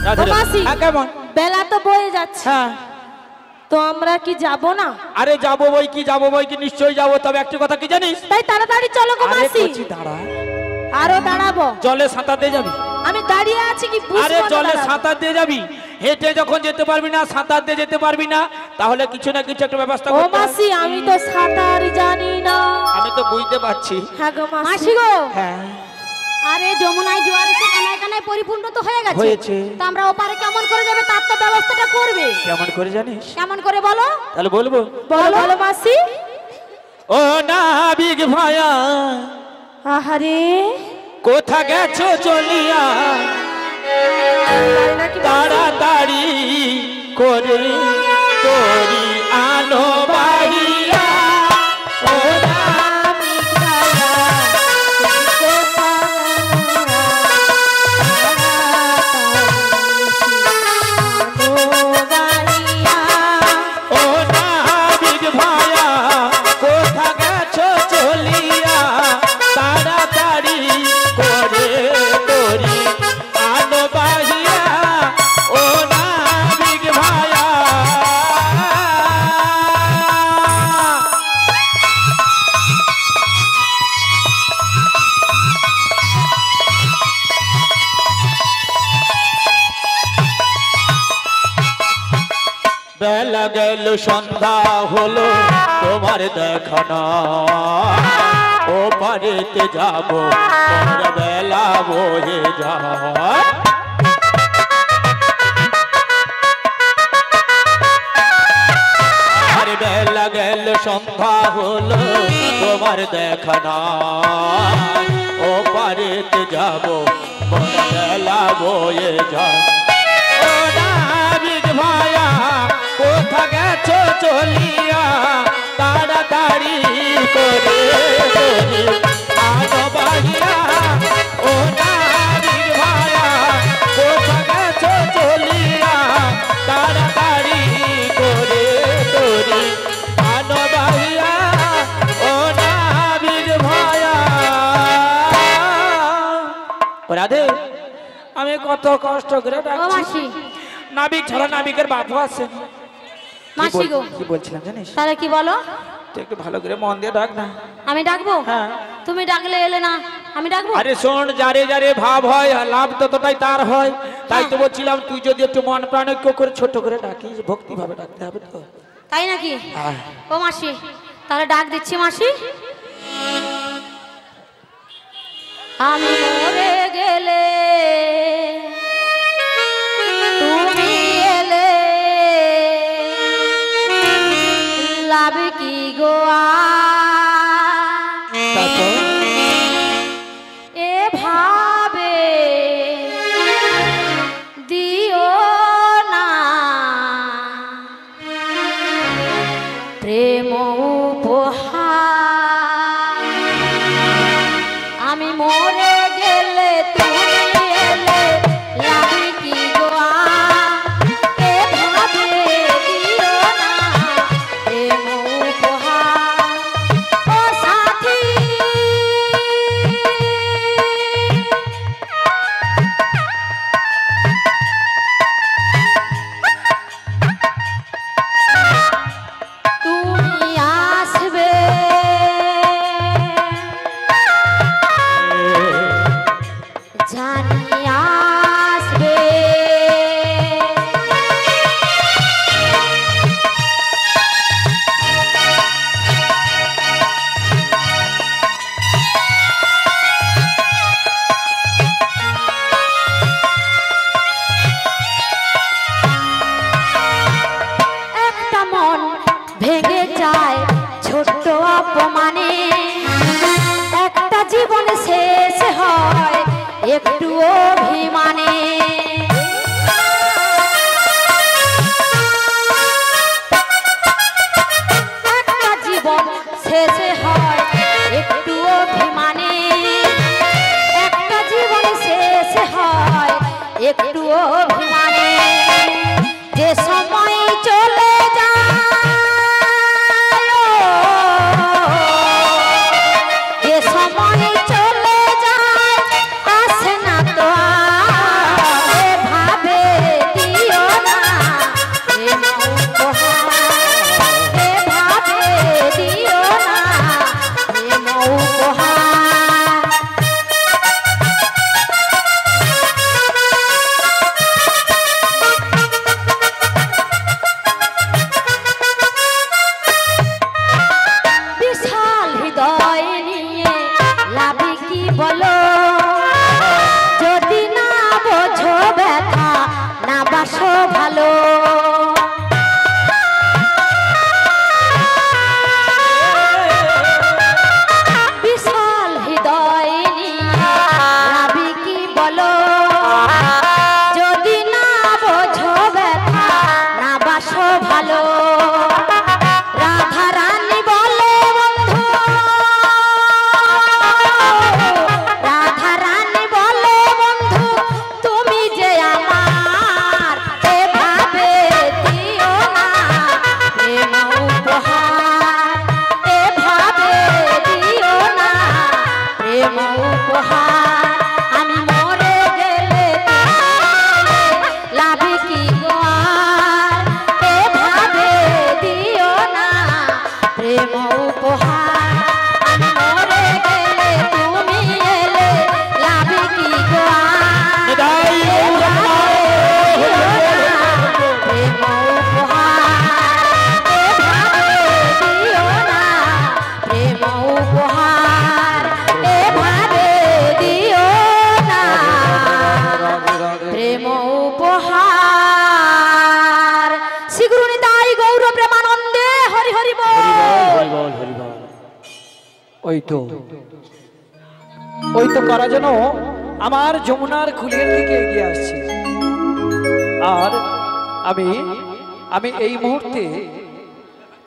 মাসি কেমন বেলা তো বয়ে যাচ্ছে, হ্যাঁ তো আমরা কি যাব না? আরে যাবো বই কি নিশ্চয়ই যাবো, তবে একটা কথা কি জানিস? তাই তাড়াতাড়ি চলো গো আরে মাসি। কচি দাঁড়া, আরো দাঁড়াবো? জলে সাঁতার দিয়ে যাবি? আমি দাঁড়িয়ে আছি কি বুঝবো? আরে জলে সাঁতার দিয়ে যাবি, হেঁটে যখন যেতে পারবি না, সাঁতার দিয়ে যেতে পারবি না, তাহলে কিছু না কিছু একটা ব্যবস্থা ও করতে হবে। মাসি আমি তো সাঁতার জানি না। আমি তো বুঝতে পারছি। হ্যাঁ গো মাসি গো। হ্যাঁ আরে যমুনায় জোয়ার এসে কানায় কানায় পরিপূর্ণ তো হয়ে হয়েছে। গেছে, তো আমরা ওপারে কেমন করে যাবে তার তো ব্যবস্থাটা করবে। কেমন করে জানিস? কেমন করে বলো? তাহলে বলবো। বলো বলো মাসি। ও নাবিক ভায়া, আহারে কোথা গেছো চলিয়া, তাড়াতাড়ি করে তোরি আনো বাড়িয়া। ও নাবিক ভায়া, ও নাবিক ভায়া, কোথা গেছো চলিয়া, তাড়াতাড়ি করে তোরি আনো বাহিয়া। ও নাবিক ভায়া, বেলা গেল সন্ধ্যা হলো, তোমার দেখা না, ও পারেতে যাবো, তোমরা বেলা বয়ে যায়। আর বেলা গেল সন্ধ্যা হলো, তোমার দেখা না, ও পারেতে যাবো, তোমরা বেলা বয়ে যায়। ও নাবিক ভায়া, কোথা গেছো চলিয়া, তাড়াতাড়ি করে তোরি আনো বাহিয়া। ও নাবিক ভায়া, কোথা গেছো চলিয়া, তাড়াতাড়ি করে তোরি আনো বাহিয়া। ও নাবিক ভায়া। রাধে, আমি কত কষ্ট করে ও মাসি। নাবিক ছাড়া নাবিকের বাপু আছে। মাসি গো কি বলছিলাম জানিস? তাহলে কি বলো? তুই একটু ভালো করে মন দিয়ে ডাক না। আমি ডাকবো? হ্যাঁ। তুমি ডাকলে এলে না, আমি ডাকবো? আরে শোন, যারে যারে ভাব হয় লাভ ততটাই তার হয়, তাই তো বলছিলাম তুই যদি একটু মন প্রাণ ঐক্য করে ছোট করে ডাকিস, ভক্তি ভাবে ডাকতে হবে তো। তাই নাকি? হ্যাঁ। ও মাসি তাহলে ডাক দিচ্ছি মাসি। আমি মরে গেলে তুমি এলে, লাভ কি গোয়া তারপর এভাবে দিও না প্রেম উপহার। আমি মরে ওই তো কারা যেন আমার যমুনার কুলের দিকে এগিয়ে আসছে। আর আমি আমি এই মুহূর্তে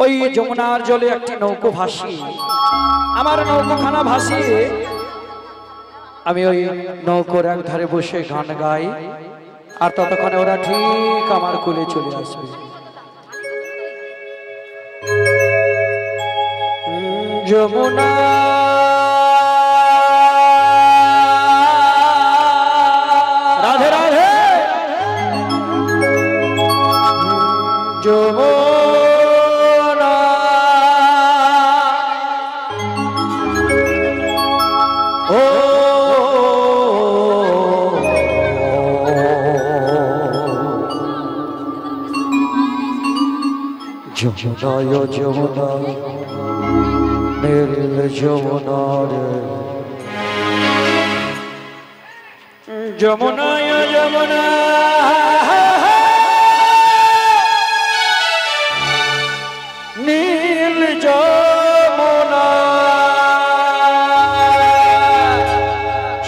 ওই যমুনার জলে একটি নৌকো ভাসিয়ে, আমার নৌকোখানা ভাসিয়ে আমি ওই নৌকোর এক ধারে বসে গান গাই, আর ততক্ষণে ওরা ঠিক আমার কুলে চলে আসবে। যমুনা রাধে রাধে, যমুনা ও যমুনা যমুনা নীল যমুনা রে, যমুনা যমুনা নীল যমুনা।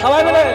সবাই বলে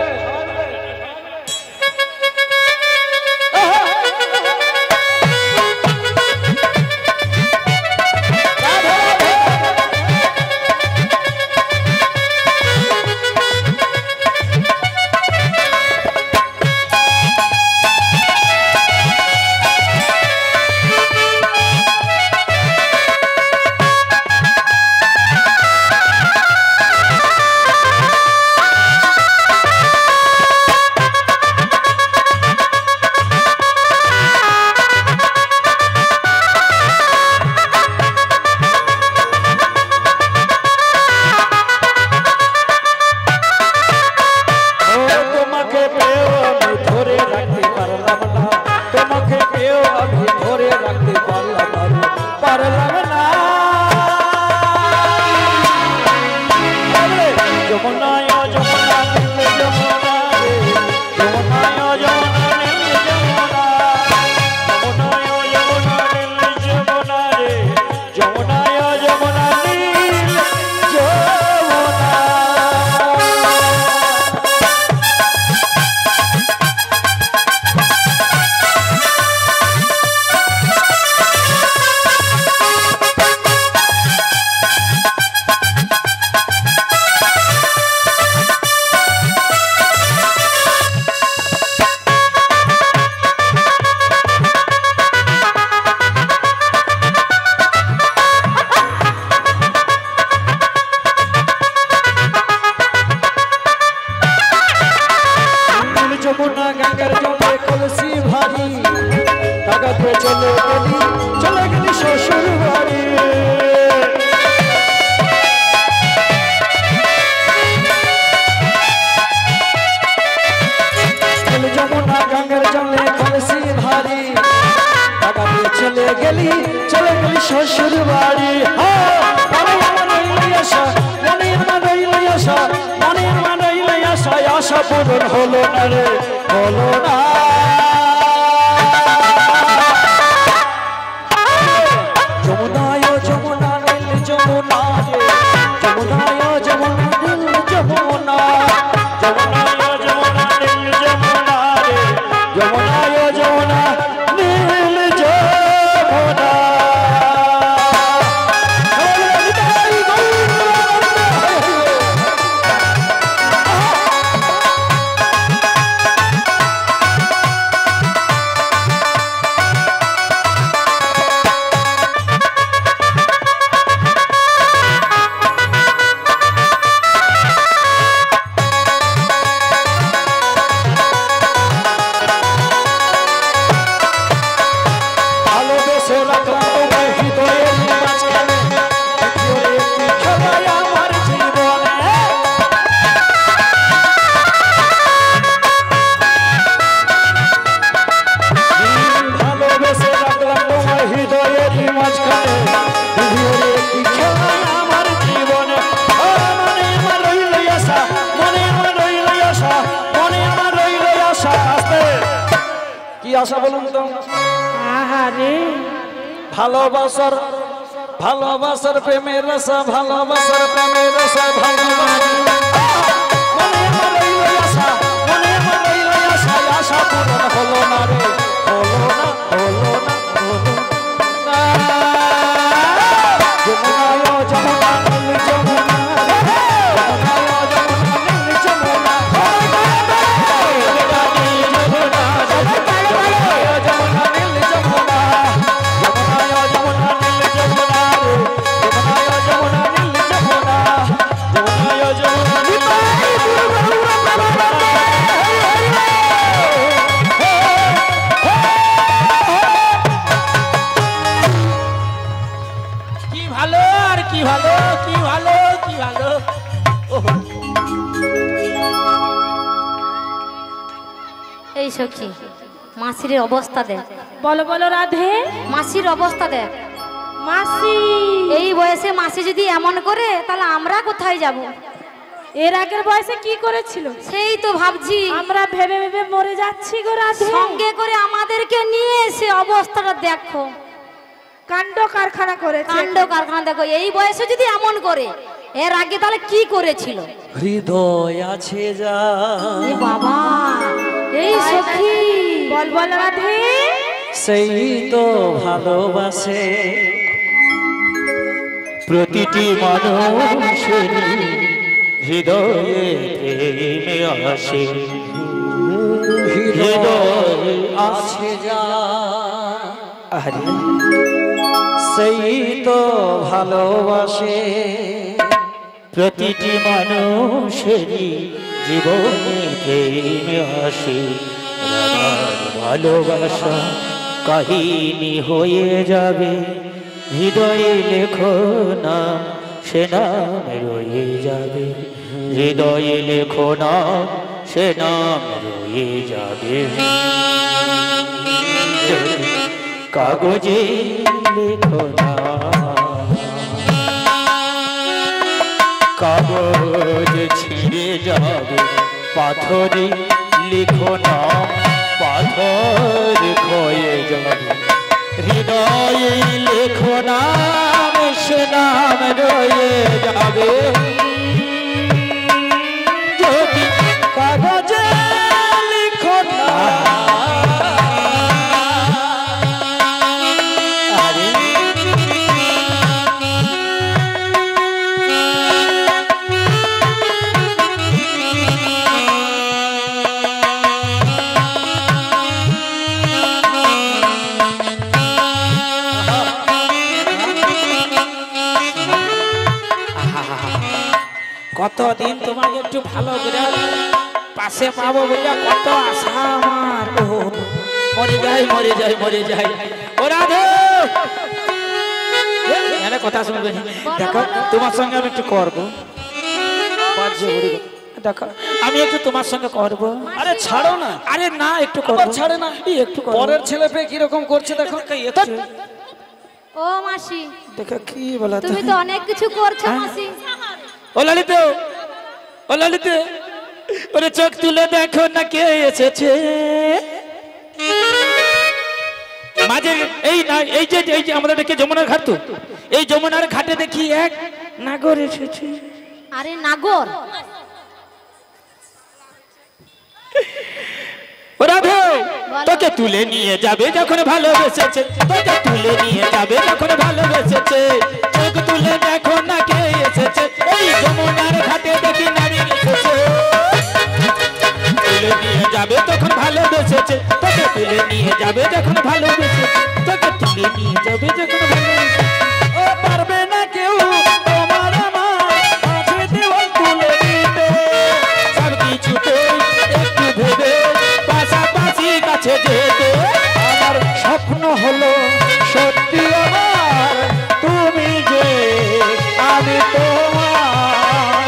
শ্বশুর বাড়ি, আশা পূরণ হলো না রে, হলো না। যমুনায় যমুনা নীল যমুনা রে, যমুনায় যমুনা নীল যমুনা, যমুনায় যমুনা নীল যমুনা রে, যমুনায় যমুনা নীল যমুনা। আশা বলুন তো, আহারে ভালোবাসার ভালোবাসার প্রেমের রসা ভালোবাসার প্রেমের রসা ভালোবাসা মনে আমার রইল আশা মনে আমার রইল আশা আশা পূরণ হলো না রে হলো না হলো না হলো না যমুনা যমুনা নীল যমুনা যমুনা যমুনা নীল যমুনা কি ভালো আর কি ভালো কি ভালো কি ভালো ওহ এই সখী মাসির অবস্থা দেখ, বলো বলো রাধে। মাসির অবস্থা দেখ। মাসি এই বয়সে মাসি যদি এমন করে তাহলে আমরা কোথায় যাব? এর আগের বয়সে কি করেছিল? সেই তো ভাবছি, আমরা ভেবে ভেবে মরে যাচ্ছি গো রাধে। সঙ্গে করে আমাদেরকে নিয়ে এসে অবস্থাটা দেখো, কাণ্ড কারখানা করেছে। কাণ্ড কারখানা দেখো। এই বয়সে যদি এমন করে, এর আগে তাহলে কি করেছিল? হৃদয় আছে যা এ বাবা, এই সখী বল বল রাধে। সেই তো ভালোবাসে প্রতিটি মানুষের হৃদয়ে প্রেমে আসে হৃদয় আছে যা আরে সেই তো ভালোবাসে প্রতিটি মানুষেরই জীবনে প্রেমে আসে রাধার ভালোবাসা কাহিনী হয়ে যাবে হৃদয়ে লেখো নাম সে নাম রয়ে যাবে হৃদয়ে লেখো নাম সে নাম রয়ে যাবে কাগজে লেখো না কাগজ ছিঁড়ে যাবে পাথরে লিখো না পাথর ক্ষয়ে যাবে হৃদয়ে লেখো নাম সে নাম রয়ে যাবে যদি কাগজে লিখো না আরে কতদিন তোমাকে একটু ভালো করে পাশে পাবো বলে কত আশা আমার ও মরে যাই মরে যাই মরে যাই ও রাধে এখানে কথা শুনবে দেখো তোমার সঙ্গে আমি একটু করবো দেখো আমি একটু তোমার সঙ্গে করবো আরে ছাড়ো না আরে না একটু আবার করবো ছাড়ে না এই একটু করবো। পরের ছেলে পেয়ে কিরকম করছে দেখো একটু ও মাসি, দেখো কি বলো তো তুমি তো অনেক কিছু করছো হ্যাঁ? মাসি। ও ললিত ও ললিত ওরে চোখ তুলে দেখো না কে এসেছে মাঝে এই না এই যে আমাদের দেখে যমুনার ঘাট তো এই যমুনার ঘাটে দেখি এক নাগর এসেছে আরে নাগর, ও রাধে তোকে তুলে নিয়ে যাবে যখন ভালোবেসেছে তোকে তুলে নিয়ে যাবে যখন ভালোবেসেছে চোখ তুলে দেখো না কে এসেছে এই যমুনার ঘাটে দেখি নারী এসেছে তুলে নিয়ে যাবে তখন ভালোবেসেছে তোকে তুলে নিয়ে যাবে যখন ভালোবেসেছে তোকে তুলে নিয়ে যাবে যখন ভালোবেসেছে ও পারবে না কেউ তোমার আমার কাছে দেওয়াল তুলে দিতে সব কিছুতে একটু ভেবে পাশাপাশি কাছে যেতে আমার স্বপ্ন হলো সত্যি আমার তুমি যে আমি তোমার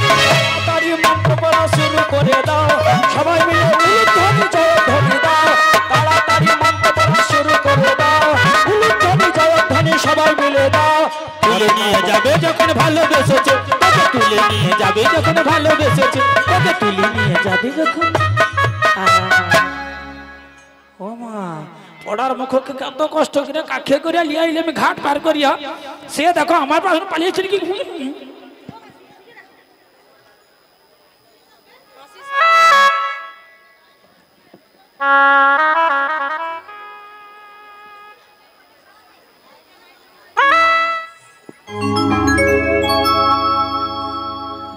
তাড়াতাড়ি মন্ত্র পড়া শুরু করে দাও সবাই মিলে উলুধ্বনি জয়ধ্বনি দাও তাড়াতাড়ি মন্ত্র পড়া শুরু করে দাও উলুধ্বনি জয়ধ্বনি সবাই মিলে দাও তুলে নিয়ে যাবে যখন ভালোবেসেছে তোকে তুলে নিয়ে যাবে যখন ভালোবেসেছে তোকে তুলে নিয়ে যাবে যখন ও মা পড়ার মুখকে কত কষ্ট করে কাখে করে লিয়ে আইলে আমি ঘাট পার করিয়া সে দেখো আমার পাশে পালিয়েছে কি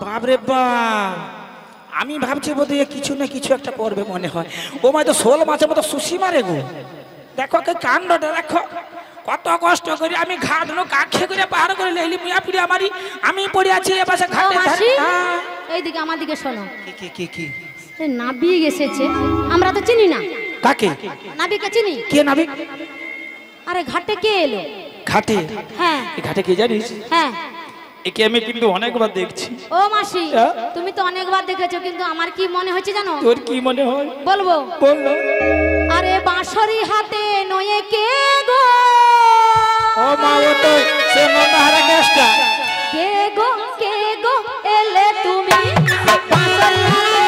বাপরে বাপ আমি ভাবছি বোধহয় কিছু না কিছু একটা করবে মনে হয় ও মাই তো শোল মাছের মতো সুশি মারে গো দেখো কে কাণ্ডটা দেখো কত কষ্ট করে আমি ঘাট নো কাখে করে পার করে লাইলি মিয়া পুরি আমারই আমি পড়ে আছি এ পাশে ও ঘাটে মাসি হ্যাঁ। এইদিকে আমার দিকে শোনো কি এই নাবিক এসেছে আমরা তো চিনি না কাকে নাবিককে চিনি কে নাবিক আরে ঘাটে কে এলো ঘাটে হ্যাঁ এই ঘাটে কে জানিস হ্যাঁ একে আমি কিন্তু অনেকবার দেখছি ও মাসি হ্যাঁ? তুমি তো অনেকবার দেখেছো কিন্তু আমার কি মনে হচ্ছে জানো তোর কি মনে হয় বলবো বল না আরে বাঁশরি হাতে নয়ে কে গো ও মা ও তো সে নন্দাহারা কেষ্টা কে গো এলে তুমি বাঁশরি হাতে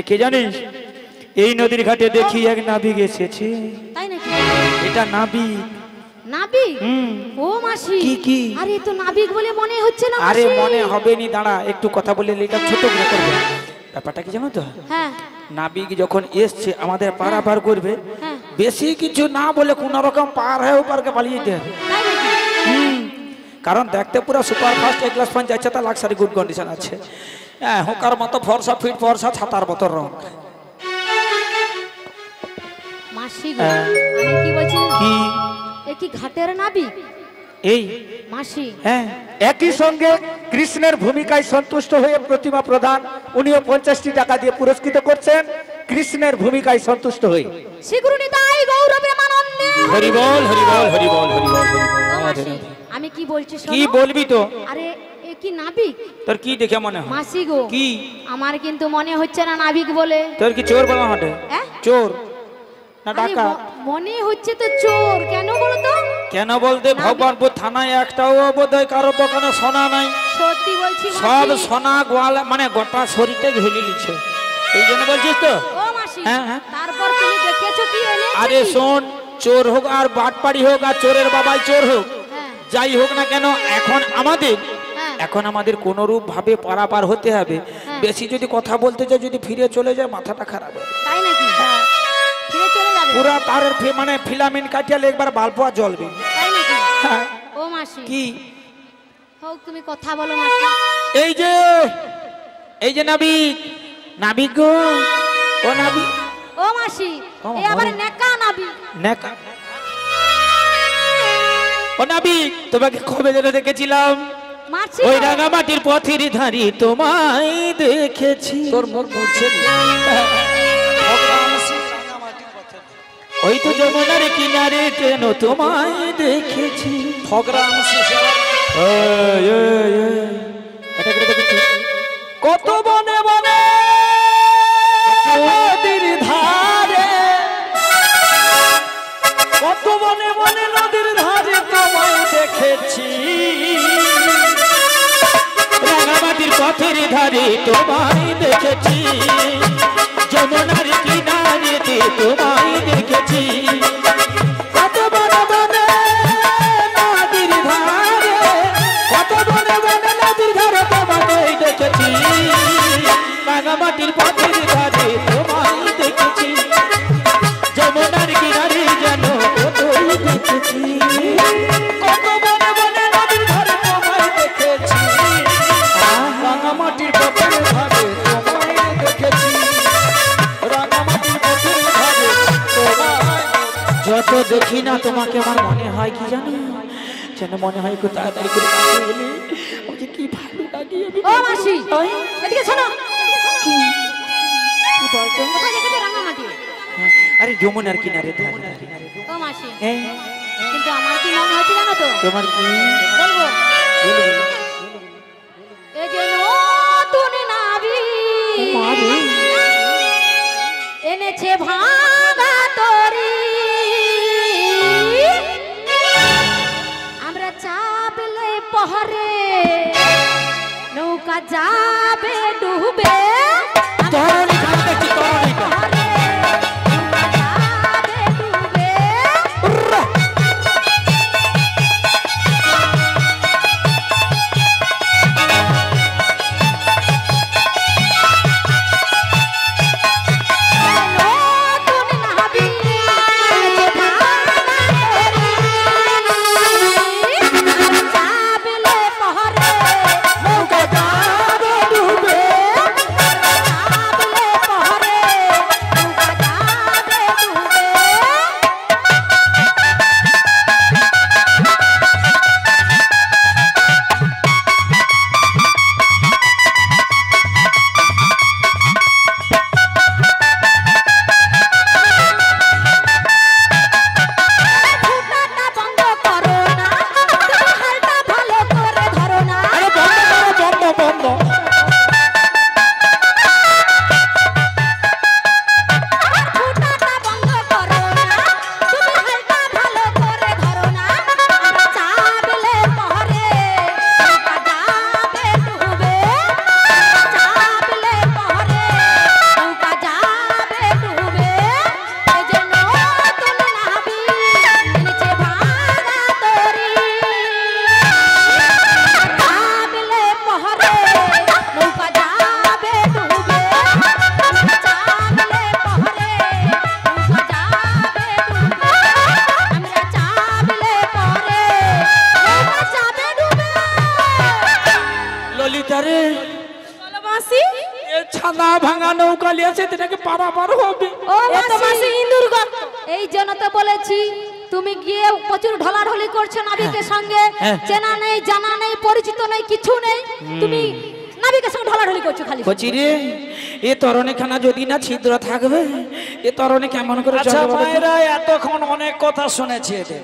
কে জানিস এই নদীর ঘাটে দেখি এক নাবিক এসেছে তাই নাকি এটা নাবিক নাবিক হুম ও মাসি কি? আরে তো নাবিক বলে মনে হচ্ছে না আরে মাসি। মনে হবে নি দাঁড়া একটু কথা বলে এটা ছোট করে করবে ব্যাপারটা কি জানো তো হ্যাঁ নাবিক যখন এসছে আমাদের পারাপার করবে হ্যাঁ বেশি কিছু না বলে কোন রকম পার হয়ে পারকে পালিয়ে যেতে হবে তাই নাকি কারণ দেখতে পুরো সুপার ফাস্ট এক ক্লাস পয়েন্ট যাচ্ছে তা লাক্সারি গুড কন্ডিশন আছে হ্যাঁ হোকার মতো ফর্সা ফিট ফর্সা ছাতার মতো রং মাসি গো আমি কি বলছি কি এ কি ঘাটের নাবিক এই মাসি হ্যাঁ একই সঙ্গে কৃষ্ণের ভূমিকায় সন্তুষ্ট হয়ে প্রতিমা প্রদান উনিও 50টি টাকা দিয়ে পুরস্কৃত করছেন কৃষ্ণের ভূমিকায় সন্তুষ্ট হয়ে শিগুরুনি তাই গৌরবে মানন্দে হরি বল হরি বল হরি বল হরি বল ও মাসি আমি কি বলছি কি শোনো বলবি তো আরে এ কি নাবিক তোর কি দেখে মনে হয় মাসি গো কি আমার কিন্তু মনে হচ্ছে না নাবিক বলে তোর কি চোর বলা হাটে হ্যাঁ? চোর না আরে ডাকা মনে হচ্ছে তো চোর কেন বলো তো কেন বলতে ভগবানপুর থানায় একটাও বোধহয় কারো দোকানে সোনা নাই সত্যি বলছি সব মাসি। সোনা গোয়ালা মানে গোটা শরীরটা ঘুরে নিচ্ছে এই জন্য বলছিস তো ও মাসি হ্যাঁ, হ্যাঁ। তারপর তুমি দেখেছো কি এনেছে আরে শোন চোর হোক আর বাটপাড়ি হোক আর চোরের বাবাই চোর হোক হ্যাঁ যাই হোক না কেন হ্যাঁ এখন আমাদের কোন রূপ ভাবে পারাপার হতে হবে হ্যাঁ। বেশি যদি কথা বলতে যাই যদি ফিরে চলে যায় মাথাটা খারাপ হবে তাই নাকি ফিরে চলে যাবে পুরা তারের মানে ফিলামেন্ট কাটিয়ালে একবার বাল্বয়া জ্বলবে তাই নাকি হ্যাঁ। ও মাসি কি হোক তুমি কথা বলো মাসি এই যে নাবিক নাবিক গো ও নাবিক ও মাসি ও, এ আবার বলো। নেকা নাবি নেকা ও নাবিক তোমাকে কবে যেন দেখেছিলাম মাসি ওই রাঙামাটির পথের ধারি তোমায় দেখেছি তোর মোর বলছে ওই তো যমুনার কিনারে কেন তোমায় দেখেছি এটা করে দেখেছি কত বনে বনে নদীর ধারে কত বনে বনে নদীর ধারে তোমায় দেখেছি রাঙামাটির পথের ধারে তোমায় দেখেছি যমুনার কিনারেতে তোমায় দেখেছি কত বনে বনে নদীর ধারে কত বনে বনে নদীর ধারে তোমায় দেখেছি রাঙামাটির পথের ধারে তোমায় দেখেছি যমুনার কিনারে যেন কোথায় দেখেছি কত বনে বনে নদীর ধারে তোমায় দেখেছি রাঙামাটির পথের ধারে তোমায় দেখেছি দেখি না তোমাকে আমার মনে হয় কি জানো, যেন মনে হয় একটু তাড়াতাড়ি করে কাছে এলে ওকে কি ভালো লাগে। ও মাসি এদিকে শোনো, কি বলছো? কোথায় রেখেছো রাঙামাটি? আরে যমুনার কিনারে ধারে। ও মাসি হ্যাঁ, কিন্তু আমার কি মনে হচ্ছে জানো তো? তোমার কি বলবো বলবে? এ যে নতুন নাবি মারে এনেছে ভাঙা তরি, আমরা চাপলে পহরে নৌকা যাবে ডুবে। তরণী খানটা কি তরণীটা? পহরে নৌকা যাবে ডুবে। নতুন নাবি এনেছে ভাঙা তরি, আমরা চাপলে পহরে নৌকা যাবে ডুবে। চাপলে পহরে নৌকা যাবে ডুবে। ফুটাটা বন্ধ করো না, তুমি হালটা ভালো করে ধরো না। আরে বন্ধ করো, বন্ধ বন্ধ। ফুটাটা বন্ধ করো না, তুমি হালটা ভালো করে ধরো না। আমরা চাপলে পহরে নৌকা যাবে ডুবে। চাপলে পহরে নৌকা যাবে ডুবে। এই যে নতুন নাবি এনেছে ভাঙা তরি, চাপলে পহরে নৌকা যাবে ডুবে। চাপলে পহরে নৌকা যাবে ডুবে। আমরা চাপলে পহরে নৌকা যাবে ডুবে। ললিতা রে, বলো মাসি, এ ছাদা ভাঙা নৌকা লিয়েছে, এটাকে পারাপার হবে। ও এ তো মাসি ইন্দুর গর্ত। এই জন্য তো বলেছি তুমি গিয়ে প্রচুর ঢলাঢলি করছো নাবিকের সঙ্গে, হ্যাঁ। চেনা নেই জানা নেই পরিচিত নেই কিছু নেই, তুমি নাবিকের সঙ্গে ঢলাঢলি করছো খালি। কচি রে, এ তরণী খানা যদি না ছিদ্র থাকবে, এ তরণী কেমন করে আচ্ছা চলবে বলো তো? মায়েরা এতক্ষণ অনেক কথা শুনেছি এদের,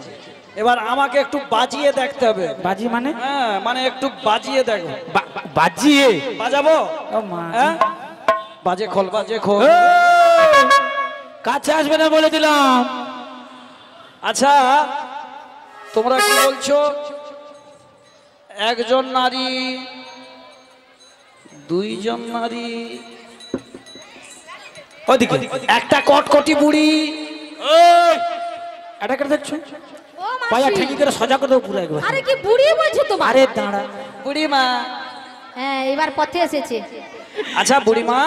এবার আমাকে একটু বাজিয়ে দেখতে হবে। বাজি মানে? হ্যাঁ মানে একটু বাজিয়ে দেখো। বাজিয়ে বাজাবো? ও মা। হ্যাঁ বাজে খোল, বাজে খোল। এই, কাছে আসবে না বলে দিলাম। আচ্ছা তোমরা কি বলছো? একজন নারী, দুইজন নারী, ওদিকে একটা কটকটি বুড়ি। ওই, এটা কেটে দেখছো? ও পায়া মাসি, ঠেকি করে সজা করে দেবো পুরো একবার। আরে কি বুড়ি বলছো তোমার? আরে দাঁড়া। বুড়িমা। হ্যাঁ এবার পথে এসেছে। আচ্ছা বুড়িমা,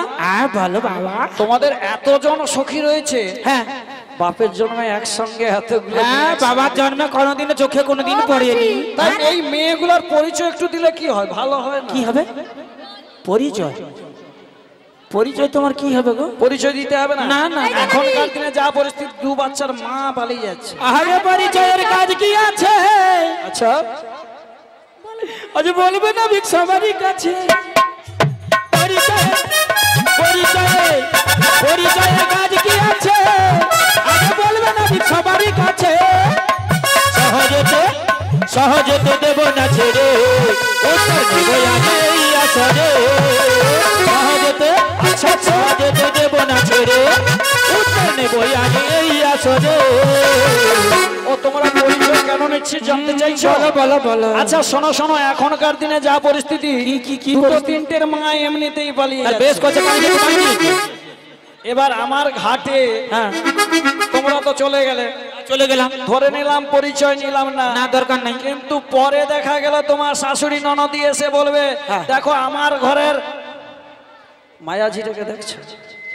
ভালো বাবা। তোমাদের এতজন সখী রয়েছে, হ্যাঁ বাপের জন্মে একসঙ্গে এতগুলো হ্যাঁ, মেয়ে আছে। বাবার জন্মে কোনোদিনও চোখে কোনোদিন ও পড়েনি। মাসি, তাই এই মেয়েগুলোর পরিচয় একটু দিলে কি হয়? ভালো হয় না? কি হবে? পরিচয়? পরিচয় তোমার কি হবে গো? পরিচয় দিতে হবে না? না, না, না। এখনকার দিনে যা পরিস্থিতি, দু বাচ্চার মা পালিয়ে যাচ্ছে। আরে পরিচয়ের কাজ কি আছে? আচ্ছা আজ বলবে না ভিক সবারই কাছে। পরিচয় পরিচয় পরিচয়ের কাজ কি আছে? আজ বলবে না ভিক সবারই কাছে। সহজতে সহজতে দেব না ছেড়ে, উত্তর দেব আগে এই আসরে। সহজতে আচ্ছা সহজতে দেব না ছেড়ে, উত্তর নেব আগে এই আসরে। ও তোমরা পরিচয় কেন নিচ্ছি জানতে চাইছো? বলো বলো বলো। আচ্ছা শোনো শোনো, এখনকার দিনে যা পরিস্থিতি, কি দুটো পরিস্থিতি? তিনটের মা এমনিতেই পালিয়ে আর যাচ্ছে। বেশ করছে পানি খেতে পানি খেয়েছে। এবার আমার ঘাটে হ্যাঁ তোমরা তো চলে গেলে, চলে গেলাম। ধরে নিলাম পরিচয় নিলাম না, না দরকার নাই। কিন্তু পরে দেখা গেল তোমার শাশুড়ি ননদি এসে বলবে, হ্যাঁ। দেখো আমার ঘরের মায়াজিটাকে দেখছো,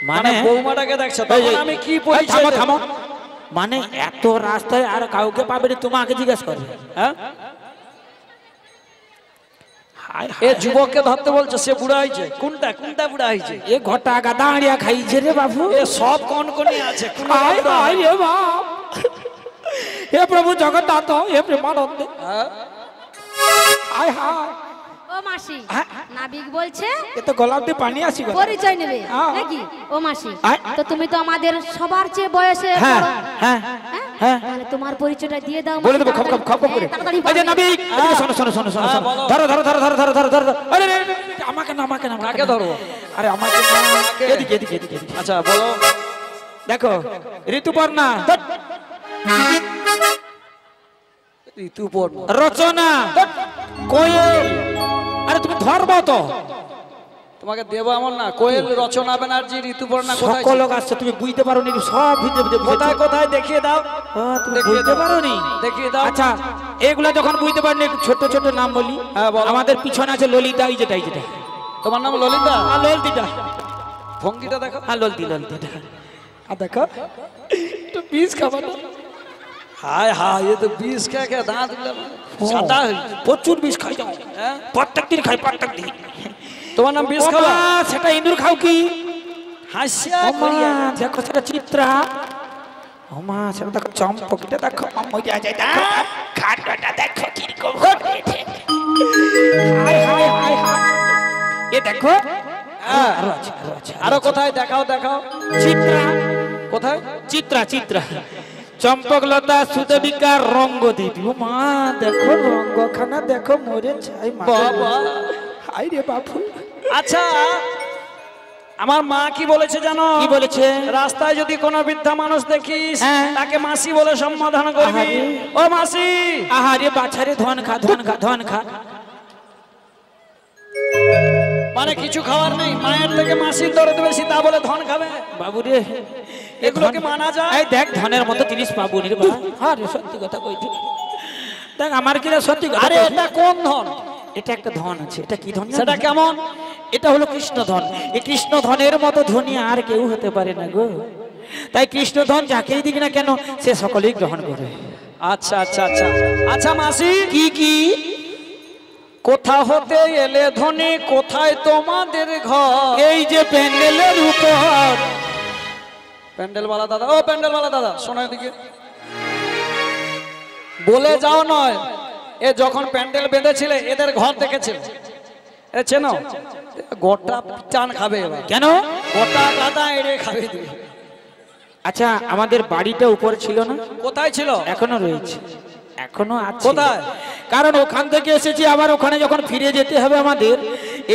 মানে মানে বৌমাটাকে দেখছো, এই, তখন এই, আমি কি এই, পরিচয় থামো, দেব? থামো। মানে এত রাস্তায় আর কাউকে পাবে না, তোমাকে জিজ্ঞেস করবে? হ্যাঁ হায় এ হায়, যুবককে ধরতে বলছো, সে বুড়া হয়েছে? কোনটা কোনটা বুড়া হয়েছে? এ ঘটা গাদা আড়িয়া খাইছে রে বাবু। এ সব কোন কোনই আছে, কোনটা হায় বুড়া হায় হয়নি। রে বাপ। हे प्रभु जगन्नाथ हे प्रेमानंद হ্যাঁ? हाय हाय ও মাসি হ্যাঁ? নাবিক বলছে ये तो গোলাপ দিয়ে পানি আসি গো পরিচয় নেবে হ্যাঁ। নাকি ও মাসি হ্যাঁ। তো তুমি তো আমাদের সবার চেয়ে বয়সে হ্যাঁ বড়। হ্যাঁ হ্যাঁ? হ্যাঁ তাহলে তোমার পরিচয়টা দিয়ে দাও বলে মাসি, দেবো খপ খপ খপ তাড়াতাড়ি। করে হ্যাঁ, তাড়াতাড়ি এই যে বলো। নাবিক এদিকে শোনো শোনো শোনো শোনো হ্যাঁ, শোনো। বলো। ধরো ধরো ধরো ধরো ধরো ধরো ধরো আরে রে, রে, রে, আমাকে না আমাকে না আমাকে কাকে না। ধরবো? আরে আমাকে না কাকে? এদিকে এদিকে এদিকে এদিকে। আচ্ছা বলো। দেখো ঋতুপর্ণা ঋতুপর্ণা। রচনা কোয়েল আরে তুমি ধরবো তো তোমাকে দেবো এমন না, কোয়েল রচনা ব্যানার্জি ঋতুপর্ণা কোথায় সকল ছিল? লোক আসছে তুমি বুঝতে পারো নি সব ভিতরে ভিতরে কোথায় কোথায় দেখিয়ে দাও, তুমি দেখিয়ে বুঝতে দাও। পারো নি দেখিয়ে দাও। আচ্ছা এগুলা যখন বুঝতে পারেন একটু ছোট ছোট নাম বলি হ্যাঁ, বলো। আমাদের পিছনে আছে ললিতা এই যেটা তোমার নাম ললিতা? আর ললিতা ভঙ্গিটা দেখো। হ্যাঁ ললিতা আর দেখো একটু বিষ খাবার হায় হায়, এ তো বিষ খেয়ে খেয়ে দাঁত গুলো সাদা হয়ে গেছে। প্রচুর বিষ খাই যাও হ্যাঁ? প্রত্যেক দিন খাই প্রত্যেক দিন তোমার নাম বিষ ও খাওয়া? মা, সেটা ইঁদুর খাও কি হাসিয়া ও মা, করিয়া। দেখো সেটা চিত্রা ও মা সেটা দেখো চম্পকটা দেখো মজা যায় দেখো খাটটা দেখো কিরকম হয়েছে হায় হায় হায় হায় এ দেখো হ্যাঁ। আরো আছে আরো আছে আরো কোথায় দেখাও দেখাও। চিত্রা কোথায়? চিত্রা চম্পকলতা সুদেবিকা রঙ্গদেবী ও মা দেখো রঙ্গখানা দেখো মরে চাই বাবা। হাই রে বাপু আচ্ছা আমার মা কি বলেছে জানো? কি বলেছে? রাস্তায় যদি কোনো বৃদ্ধা মানুষ দেখিস হ্যাঁ। তাকে মাসি বলে সম্বোধন করবি। আহারে। ও মাসি। আহারে বাছারে ধন খা ধন খা মানে কিছু খাওয়ার নেই, মায়ের থেকে মাসির দরদ বেশি, তা বলে ধন খাবে? বাবুরে এগুলো কি মানা যায়? এই দেখ ধনের মতো জিনিস পাবো রে বাবা আরে সত্যি কথা কইছি দেখ আমার কি রে সত্যি কথা আরে কইছি। এটা কোন ধন? এটা একটা ধন আছে এটা কি ধন সেটা জানো? কেমন? এটা হলো কৃষ্ণ ধন এই কৃষ্ণ ধনের মতো ধনী আর কেউ হতে পারে না গো তাই কৃষ্ণ ধন যাকেই দিক না কেন সে সকলেই গ্রহণ করে আচ্ছা আচ্ছা আচ্ছা আচ্ছা মাসি, কি কি কোথা হতে এলে ধনী, কোথায় তোমাদের ঘর? এই যে প্যান্ডেলের উপর প্যান্ডেলওয়ালা দাদা, ও প্যান্ডেলওয়ালা দাদা শোনো এদিকে। বলে যাও নয়, এ যখন প্যান্ডেল বেঁধেছিলে এদের ঘর দেখেছিল, এ চেনো? গোটা চান খাবে এবার, কেন গোটা গাদা এড়ে খাবে দিবে। আচ্ছা আমাদের বাড়িটা উপর ছিল না কোথায় ছিল? এখনো রয়েছে এখনো আছে কোথায়? কারণ ওখান থেকে এসেছি আবার ওখানে যখন ফিরে যেতে হবে আমাদের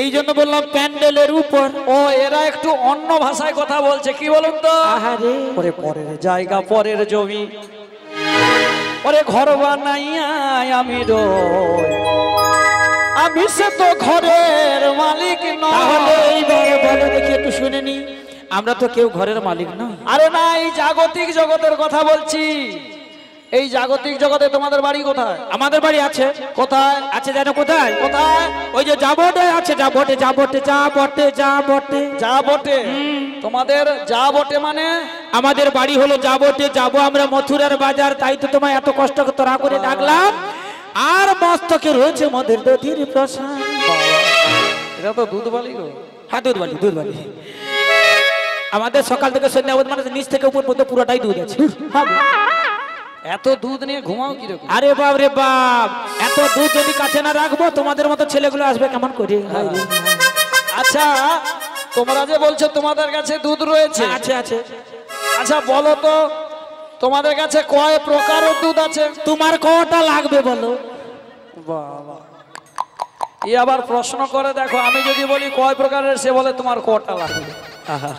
এই জন্য বললাম প্যান্ডেলের উপর ও এরা একটু অন্য ভাষায় কথা বলছে, কি বলুন তো? আহারে ওরে পরের জায়গা পরের জমি, ওরে ঘর বানাইয়া আমি রই, আমি সে তো ঘরের মালিক তাহলে নয়। এইবারে বলো দেখি একটু শুনে নি আমরা তো কেউ ঘরের মালিক না আরে না, এই জাগতিক জগতের কথা বলছি। এই জাগতিক জগতে তোমাদের বাড়ি কোথায়? আমাদের বাড়ি আছে কোথায় আছে জানো কোথায় কোথায়? ওই যে যাবটে আছে যাবটে যা বটে। তোমাদের যা বটে মানে? আমাদের বাড়ি হলো যাবটে যাব আমরা মথুরার বাজার তাই তো তোমায় এত কষ্ট তোরা করে ডাকলাম আর মস্তকে রয়েছে মদের দধির প্রসাদ এটা তো দুধ বালি গো। হ্যাঁ দুধ বালি আমাদের সকাল থেকে সন্ধ্যা অবধি মানে নিচ থেকে উপর পর্যন্ত পুরোটাই দুধ আছে হ্যাঁ গো। এত দুধ নিয়ে ঘুমাও কিরকম? আরে বাপ রে বাপ এত দুধ যদি কাছে না রাখবো তোমাদের মতো ছেলেগুলো আসবে কেমন করে হায় রে। আচ্ছা তোমরা যে বলছো তোমাদের কাছে দুধ রয়েছে, আছে আছে আচ্ছা বলো তো তোমাদের কাছে কয় প্রকারের দুধ আছে? তোমার কটা লাগবে বলো বাবা, এ আবার প্রশ্ন করে দেখো, আমি যদি বলি কয় প্রকারের, সে বলে তোমার কটা লাগবে।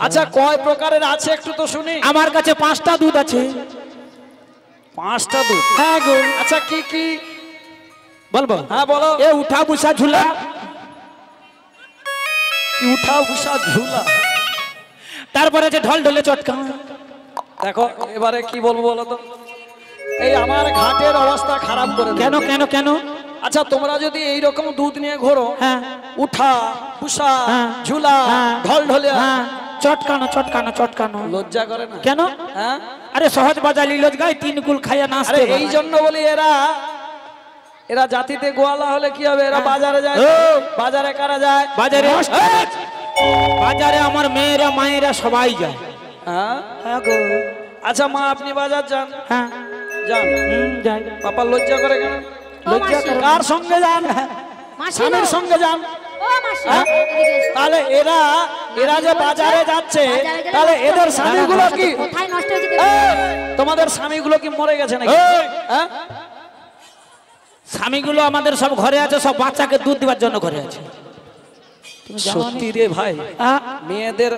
আচ্ছা কয় প্রকারের আছে একটু তো শুনি। আমার কাছে 5টা দুধ আছে 5টা দুধ? হ্যাঁ গো আচ্ছা কি কি বলবো হ্যাঁ বলো। এ উঠা বুসা ঝুলা কি উঠা ভুষা ঝুলা? তারপরে আছে ঢল ঢলে চটকা দেখো এবারে কি বলবো বলো তো, এই আমার ঘাটের অবস্থা খারাপ করে দিল। কেন কেন কেন আচ্ছা তোমরা যদি এইরকম দুধ নিয়ে ঘোরো, হ্যাঁ উঠা পুষা হ্যাঁ, ঝুলা হ্যাঁ, ঢল ঢলে, হ্যাঁ চটকানো লজ্জা করে না? কেন হ্যাঁ আরে সহজ বাজালি লজ গায় 3 কুল খাইয়া আরে নাচতে এই জন্য বলি এরা জাতিতে গোয়ালা হলে কি হবে, এরা বাজারে যায়। ও। বাজারে কারা যায়? বাজারে বাজারে আমার মেয়েরা মায়েরা সবাই যায় হ্যাঁ হ্যাঁ গো আচ্ছা মা আপনি বাজার যান, হ্যাঁ যান যাই পাপা লজ্জা করে কেন? ও মাসি কার সঙ্গে যান? মাসি স্বামীর গো। সঙ্গে যান। ও মাসি হ্যাঁ? এদিকে এসো। তাহলে এরা যে বাজারে যাচ্ছে, বাজারে গেলে তাহলে নষ্ট এদের হয়ে স্বামীগুলো যাবে। কি কোথায় নষ্ট হয়েছে এই, দেখো। তোমাদের স্বামীগুলো কি মরে গেছে নাকি? এই! হ্যাঁ? স্বামীগুলো আমাদের সব ঘরে আছে, সব বাচ্চাকে দুধ দেওয়ার জন্য ঘরে আছে। সত্যি রে ভাই, হ্যাঁ? মেয়েদের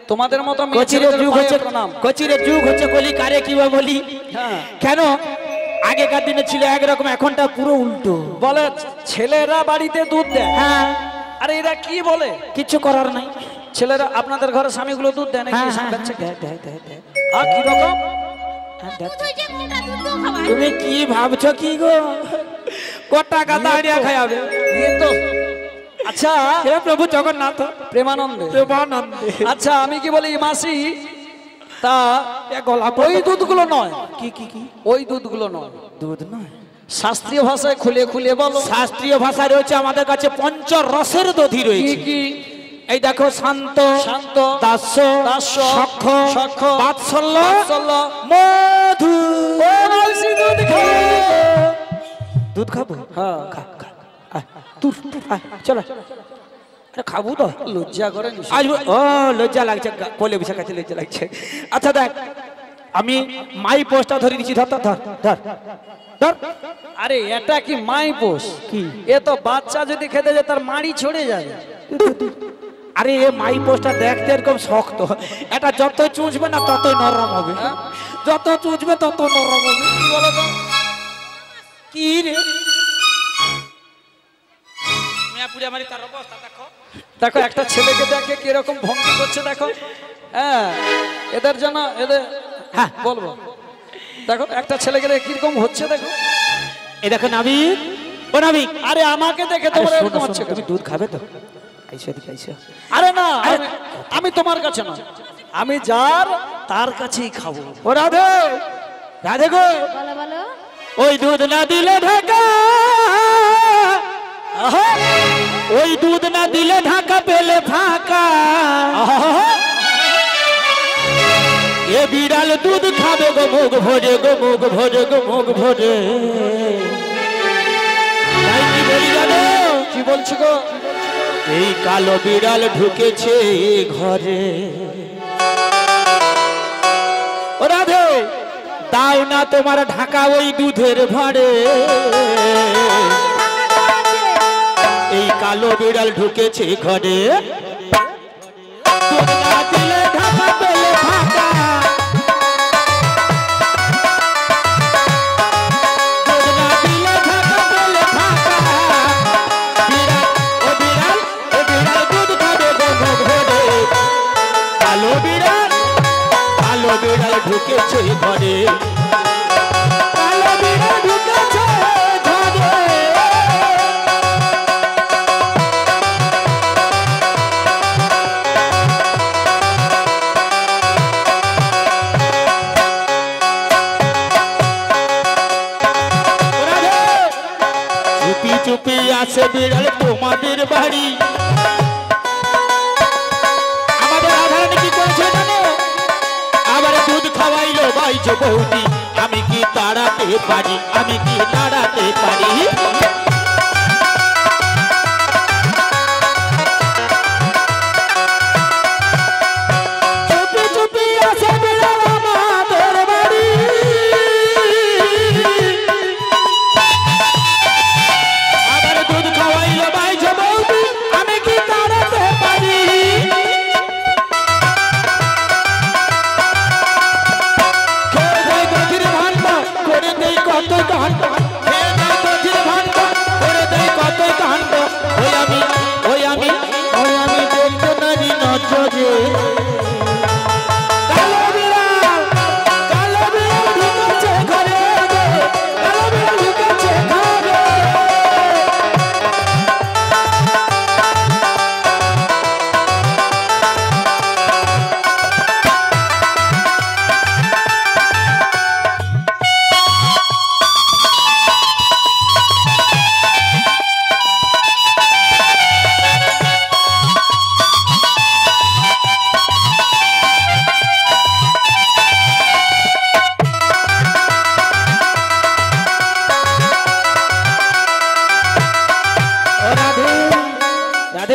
তোমাদের মতো মেয়ে কচিরের ছেলেদের যুগ পায়ে হচ্ছে, প্রণাম। কচিরের যুগ হচ্ছে, কলি কারে কি বা বলি। হ্যাঁ। কেন আগেকার দিনে ছিল একরকম, এখনটা পুরো উল্টো। বলে ছেলেরা বাড়িতে দুধ দেয়। হ্যাঁ, আরে এরা কি বলে? কিছু করার নাই। ছেলেরা আপনাদের ঘরে স্বামীগুলো দুধ দেয় নাকি? হ্যাঁ, স্বামী হ্যাঁ, বাচ্চাকে? দেয়, দেয়, দেয়। আর কি রকম? হ্যাঁ, দেয়। তুই যে কোনটা দুধ দাও খাওয়াই। তুমি কি ভাবছো কি গো? কটা গাদা আড়িয়া খাওয়াবে? নিয়ে তো আচ্ছা হে প্রভু জগন্নাথ প্রেমানন্দে। প্রেমানন্দে। আচ্ছা আমি কি বলি মাসি, তা এ গলা ওই দুধগুলো নয়, কি কি কি ওই দুধগুলো নয়, দুধ নয়। শাস্ত্রীয় ভাষায় খুলে খুলে বলো। শাস্ত্রীয় ভাষায় রয়েছে আমাদের কাছে পঞ্চরসের দধি কি রয়েছে। কি? এই দেখো শান্ত, শান্ত, দাস্য, দাস্য, সখ্য, সখ্য, বাৎসল্য, বাৎসল্য, মধু। ও মাসি দুধ খাও। দুধ খাবো? হ্যাঁ। খা খা আয়, তুর তুর, আয়, চলো আরে খাবো তো। লজ্জা করে নি? আজ ও লজ্জা লাগছে, বলে বিষয় কাছে লজ্জা লাগছে। আচ্ছা দেখ, আমি মাই পোস্টটা ধরে দিচ্ছি, ধর ধর ধর ধর ধর। আরে এটা কি মাই পোষ? কি? এ তো বাচ্চা যদি খেতে যায় তার মাড়ি ছড়ে যাবে। আরে এ মাই পোস্টটা দেখতে এরকম শক্ত, এটা যত চুষবে না ততই নরম হবে। হ্যাঁ? যত চুষবে তত নরম হবে। কি বলো তো? কি রে মিয়াপুরি আমারি তার অবস্থা দেখো। দেখো একটা ছেলেকে দেখে কিরকম ভঙ্গি করছে দেখো। হ্যাঁ, এদের জন্য এদের হ্যাঁ বলবো, দেখো একটা ছেলেকে দেখে কিরকম হচ্ছে দেখো। এই দেখো নাবিক, ও নাবিক, আরে আমাকে দেখে আরে তোমার শোনো, এরকম শোনো, হচ্ছে তুমি কেন? দুধ খাবে তো? আইসো এদিকে আইসো। আরে না, আমি তোমার কাছে না, আমি যার তার কাছেই খাবো। ও রাধে, রাধে গো, বলো বলো। ওই দুধ না দিলে ঢাকা, আহা, ওই দুধ না দিলে ঢাকা পেলে ফাঁকা। আহা, এ বিড়াল দুধ খাবে গো মুখ ভরে, গো মুখ ভরে, গো মুখ ভরে। তাই কি বলি জানো? কি বলছো গো? এই কালো বিড়াল ঢুকেছে ঘরে। ও রাধে, দাও না তোমার ঢাকা ওই দুধের ভাড়ে। এই কালো বিড়াল ঢুকেছে ঘরে। দুধ না দিলে ঢাকা পেলে ফাঁকা। দুধ না দিলে ঢাকা পেলে ফাঁকা। বিড়াল, ও বিড়াল, ও বিড়াল দুধ খাবে গো মুখ ভরে। কালো বিড়াল, কালো বিড়াল ঢুকেছে ঘরে। কালো বিড়াল ঢুকেছে ঘরে। চুপি চুপি আসে বিড়াল তোমাদের বাড়ি। আমাদের রাধারানী কি করেছে জানো? আবার দুধ খাওয়াইলো বাইছে বৌদি। আমি কি তাড়াতে পারি? আমি কি তাড়াতে পারি? চুপি চুপি আসে বিড়াল আমাদের বাড়ি। আবার দুধ খাওয়াইলো বাইছে বৌদি। আমি কি তাড়াতে পারি? খেয়ে দেয় গভীর ভান্ডা, করে দেই কত দণ্ড। খেয়ে দেয় গভীর ভান্ডা,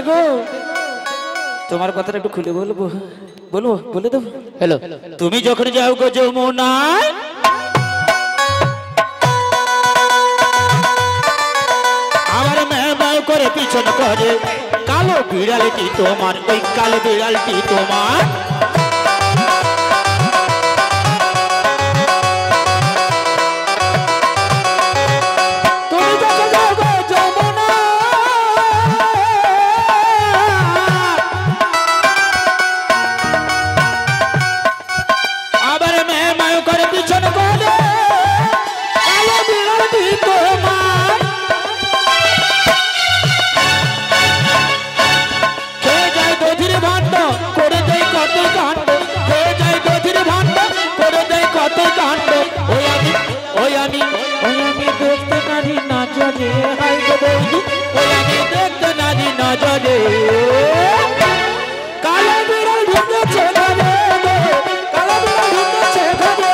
দেখো তোমার কথাটা একটু খুলে বলবো, বলবো, বলে দেবো। হ্যালো, তুমি যখন যাও গো যমুনায়, আমার মেয়ে করে পিছন করে কালো বিড়ালটি তোমার, ওই কালো বিড়ালটি তোমার। তুমি যখন যাও গো যমুনায়, আবার মেয়ে করে পিছন করে কালো বিড়ালটি তোমার। খেয়ে যায় দধির ভাণ্ড, করে দেয় কত কাণ্ড, খেয়ে যায় দধির ভাণ্ড, করে দেয় কত কাণ্ড। ওই আমি ওই আমি ওই আমি দেখতে নারী নজরে, হাই গো বৌদি, ওই আমি দেখতে নারী নজরে। কালো বিড়াল ঢুকেছে ঘরে, কালো বিড়াল ঢুকেছে ঘরে।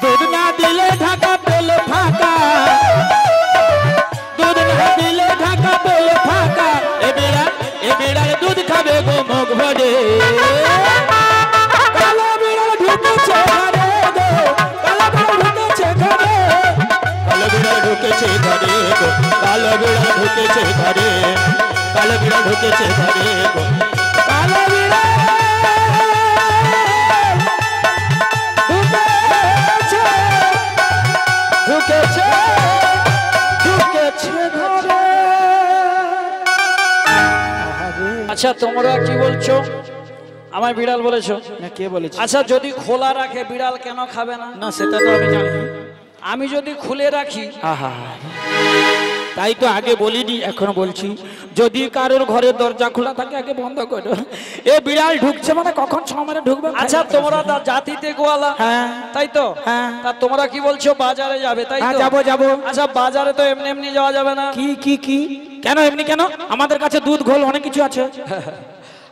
দুধ না দিলে ঢাকা পেল ফাঁকা, দুধ না দিলে ঢাকা পেল ফাঁকা। এ বিড়াল দুধ খাবে গো মুখ ভরে। কালো বিড়াল ঢুকেছে ঘরে গো, কালো বিড়াল ঢুকেছে ঘরে, কালো বিড়াল ঢুকেছে ঘরে গো, কালো বিড়াল ঢুকেছে ঘরে, কালো বিড়াল ঢুকেছে ঘরে গো, কালো বিড়াল ঢুকেছে, ঢুকেছে ঘরে। আচ্ছা তোমরা কি বলছো? আমার বিড়াল বলেছো? না, কে বলেছে? আচ্ছা যদি খোলা রাখে বিড়াল কেন খাবে না? না, সেটা তো আমি জানি। আমি যদি খুলে রাখি, আহা, তাই তো আগে বলিনি, এখন বলছি, যদি কারোর ঘরের দরজা খোলা থাকে আগে বন্ধ করো। এ বিড়াল ঢুকছে মানে কখন সময় ঢুকবে। আচ্ছা তোমরা তার জাতিতে গোয়ালা, হ্যাঁ, তাই তো? হ্যাঁ। তা তোমরা কি বলছো বাজারে যাবে, তাই হ্যাঁ, তো? যাবো যাবো। আচ্ছা বাজারে তো এমনি এমনি যাওয়া যাবে না। কি কি কি কেন এমনি কেন? আমাদের কাছে দুধ ঘোল অনেক কিছু আছে।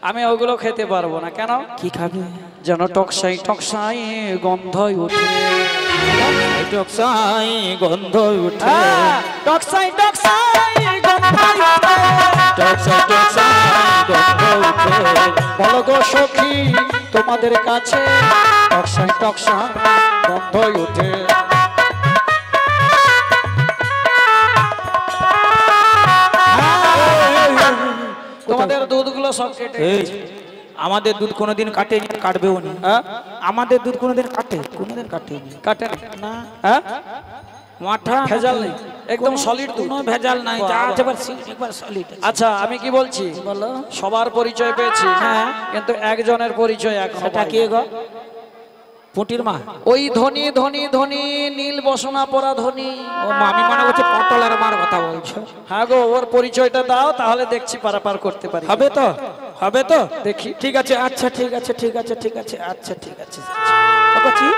আমি ওগুলো খেতে পারবো না। কেন? কি খাবে? যেন টকসাই টকসাই গন্ধ উঠে, টকসাই গন্ধ উঠে, হ্যাঁ, টকসাই টকসাই গন্ধ উঠে, টকসাই টকসাই গন্ধ উঠে। বলো গো সখী তোমাদের কাছে টকসাই টকসাই গন্ধ উঠে। তোমাদের দুধগুলো সব কেটে এই, গেছে। আমাদের দুধ কোনোদিন কাটেনি, কাটবেও না। হ্যাঁ? আমাদের দুধ কোনোদিন কাটে, কোনোদিন কাটেনি। কাটে না, হ্যাঁ? মাঠা ভেজাল নেই, একদম সলিড দুধ। কোনো ভেজাল নাই, যা বাহ, আছে বাহ। একবার সলিড। আচ্ছা আমি কি বলছি, বলো। সবার পরিচয় পেয়েছি, হ্যাঁ। কিন্তু একজনের পরিচয় এখন সেটা কি গো? পুটির মা? ওই ধনী ধনী ধনী নীল বসনা পরা ধনী। ও মা, আমি মনে করছি পটলের মার কথা বলছো। হ্যাঁ গো, ওর পরিচয়টা দাও, তাহলে দেখছি পারাপার করতে পারি। হবে তো, হবে তো, দেখি। ঠিক আছে, আচ্ছা ঠিক আছে, ঠিক আছে, ঠিক আছে, আচ্ছা ঠিক আছে। বাবাজি,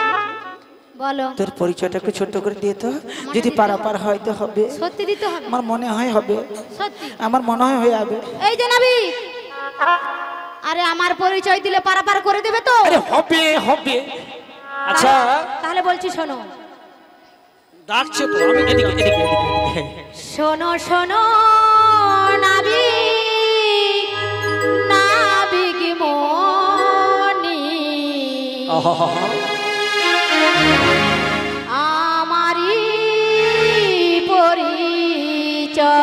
বলো। তোর পরিচয়টা একটু ছোট্ট করে দিয়ে তো, যদি পারাপার হয় তো হবে। সত্যি দিতে হবে? আমার মনে হয় হবে, সত্যি? আমার মনে হয় হয়ে যাবে। এই যে নাবি, আরে আমার পরিচয় দিলে পারাপার করে দেবে তো? আরে হবে, হবে। আচ্ছা তাহলে বলছি শোনো, ডাকছে তো, আমি এদিকে, এদিকে, এদিকে, এদিকে। শোনো শোনো নাবিক, নাবিক মনি, আমারই পরিচয়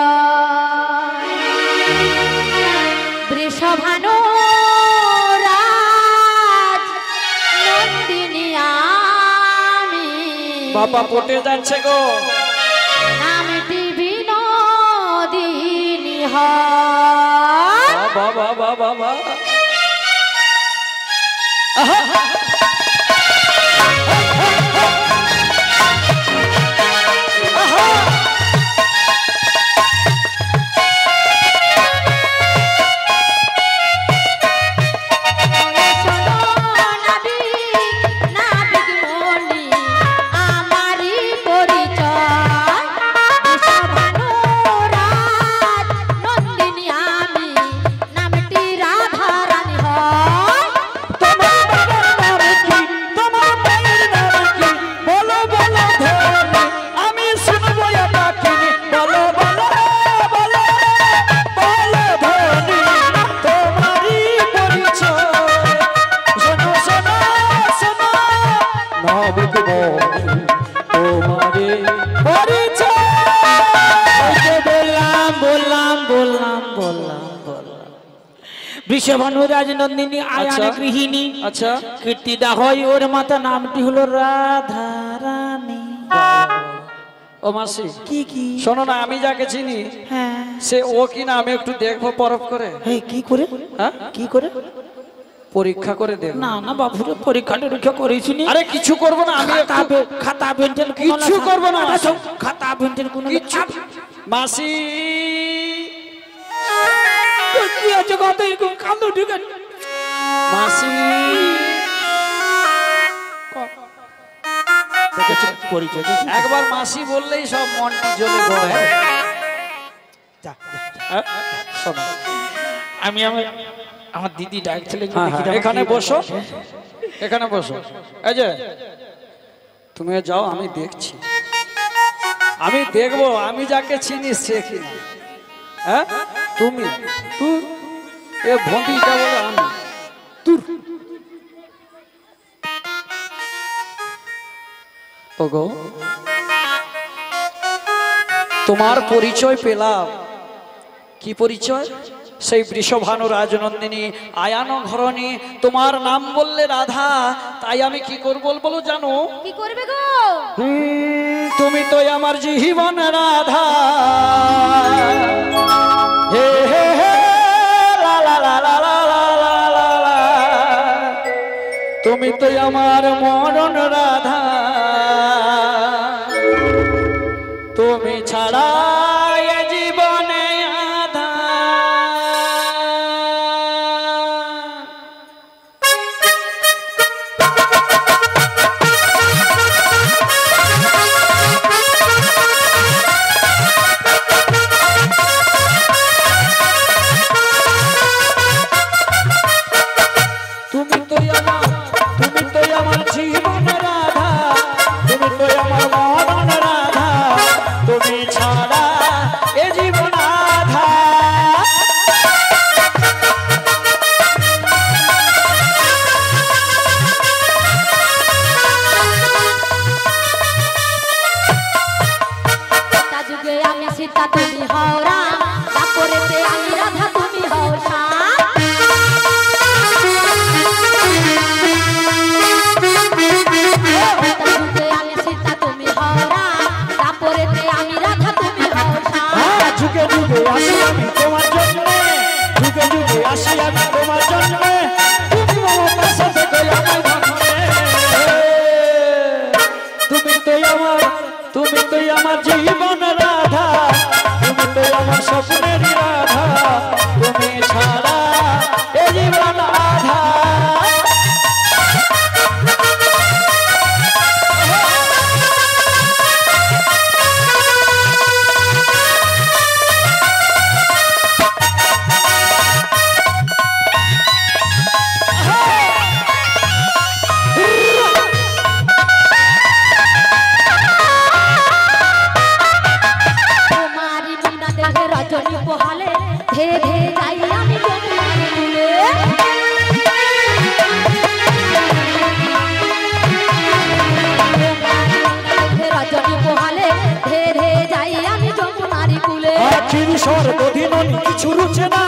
বৃষভানু রাজ নন্দিনী আমি। বাবা পটে যাচ্ছে গো। নামটি বিনোদিনী হয়। বাবা বাবা বাবা, শোনো নাবিক, নাবিক মনি, আমারই পরিচয় বৃষভানু রাজ নন্দিনী আমি, নামটি রাধা রানী হয়। তোমার বৃষভানু রাজনন্দিনী আয়ান আচ্ছা। গৃহিণী আচ্ছা কীর্তিদা হয় ওর মাতা, নামটি হলো রাধা রানী। ও মাসি কি কি? শোনো না, আমি যাকে চিনি হ্যাঁ সে ও কি না আমি একটু দেখবো পরখ করে, এই কি করে? হ্যাঁ কি করে? পরীক্ষা করে দেখবো। না না বাবুরে, পরীক্ষা নিরীক্ষা করেছিনি। আরে কিছু করবো না আমি একটু খাতা পেন্টেল কিচ্ছু করবো না, মাসি। খাতা পেন্টেল কোনো কিচ্ছু মাসি কি আছে কথা এরকম কালো ঢুকে মাসি পরিচয় একবার মাসি বললেই সব মনটি জ্বলে পড়ে। হ্যাঁ? শোনো, আমি আমার দিদি ডাকছিলেন, হ্যাঁ, হ্যাঁ, এখানে বসো, এখানে বসো। এই যে তুমি যাও, আমি দেখছি, আমি দেখবো আমি যাকে চিনি সে কি না। হ্যাঁ তুমি তুই এ ভন্ডিটা বলে আমি তুর। ওগো তোমার পরিচয় পেলাম। কি পরিচয়? সেই বৃষভানু রাজনন্দিনী আয়ান ঘরণী। তোমার নাম বললে রাধা, তাই আমি কি করব বলো জানো? কি করবে গো? তুমি তো আমার জীবন রাধা, হে হে হে লা লা লা লা লা লা লা লা লা। তুমি তো আমার মরণ রাধা, তুমি ছাড়া এ জীবনে আধা। তুমি তো আমার জীবন রাধা, তুমি তো আমার মরণ রাধা, তুমি ছাড়া এ জীবন আধা। তা যুগে আমি সীতা তুমি হও রাম, তারপরেতে আমি রাধা তুমি হও শ্যাম। তা যুগে আমি সীতা তুমি হও রাম, তারপরেতে আমি রাধা তুমি হও শ্যাম। যুগে যুগে আসি আমি তোমার জন্যে, যুগে যুগে আসি আমি তোমার জন্যে, তুমি আমার পাশে থেকে আমার ভাঙনে। তুমি তো আমার জীবন রাধা, তুমি তো আমার স্বপ্নের রাধা, তুমি ছাড়া এ জীবন আধা। তোমারি বিনা দেহে রজনী পোহালে, ধে ধে যাই আমি যমুনার কূলে। রজনী পোহালে, ধে ধে যাই আমি যমুনার কূলে। কিশোর বধিননি কিছু রুচে না,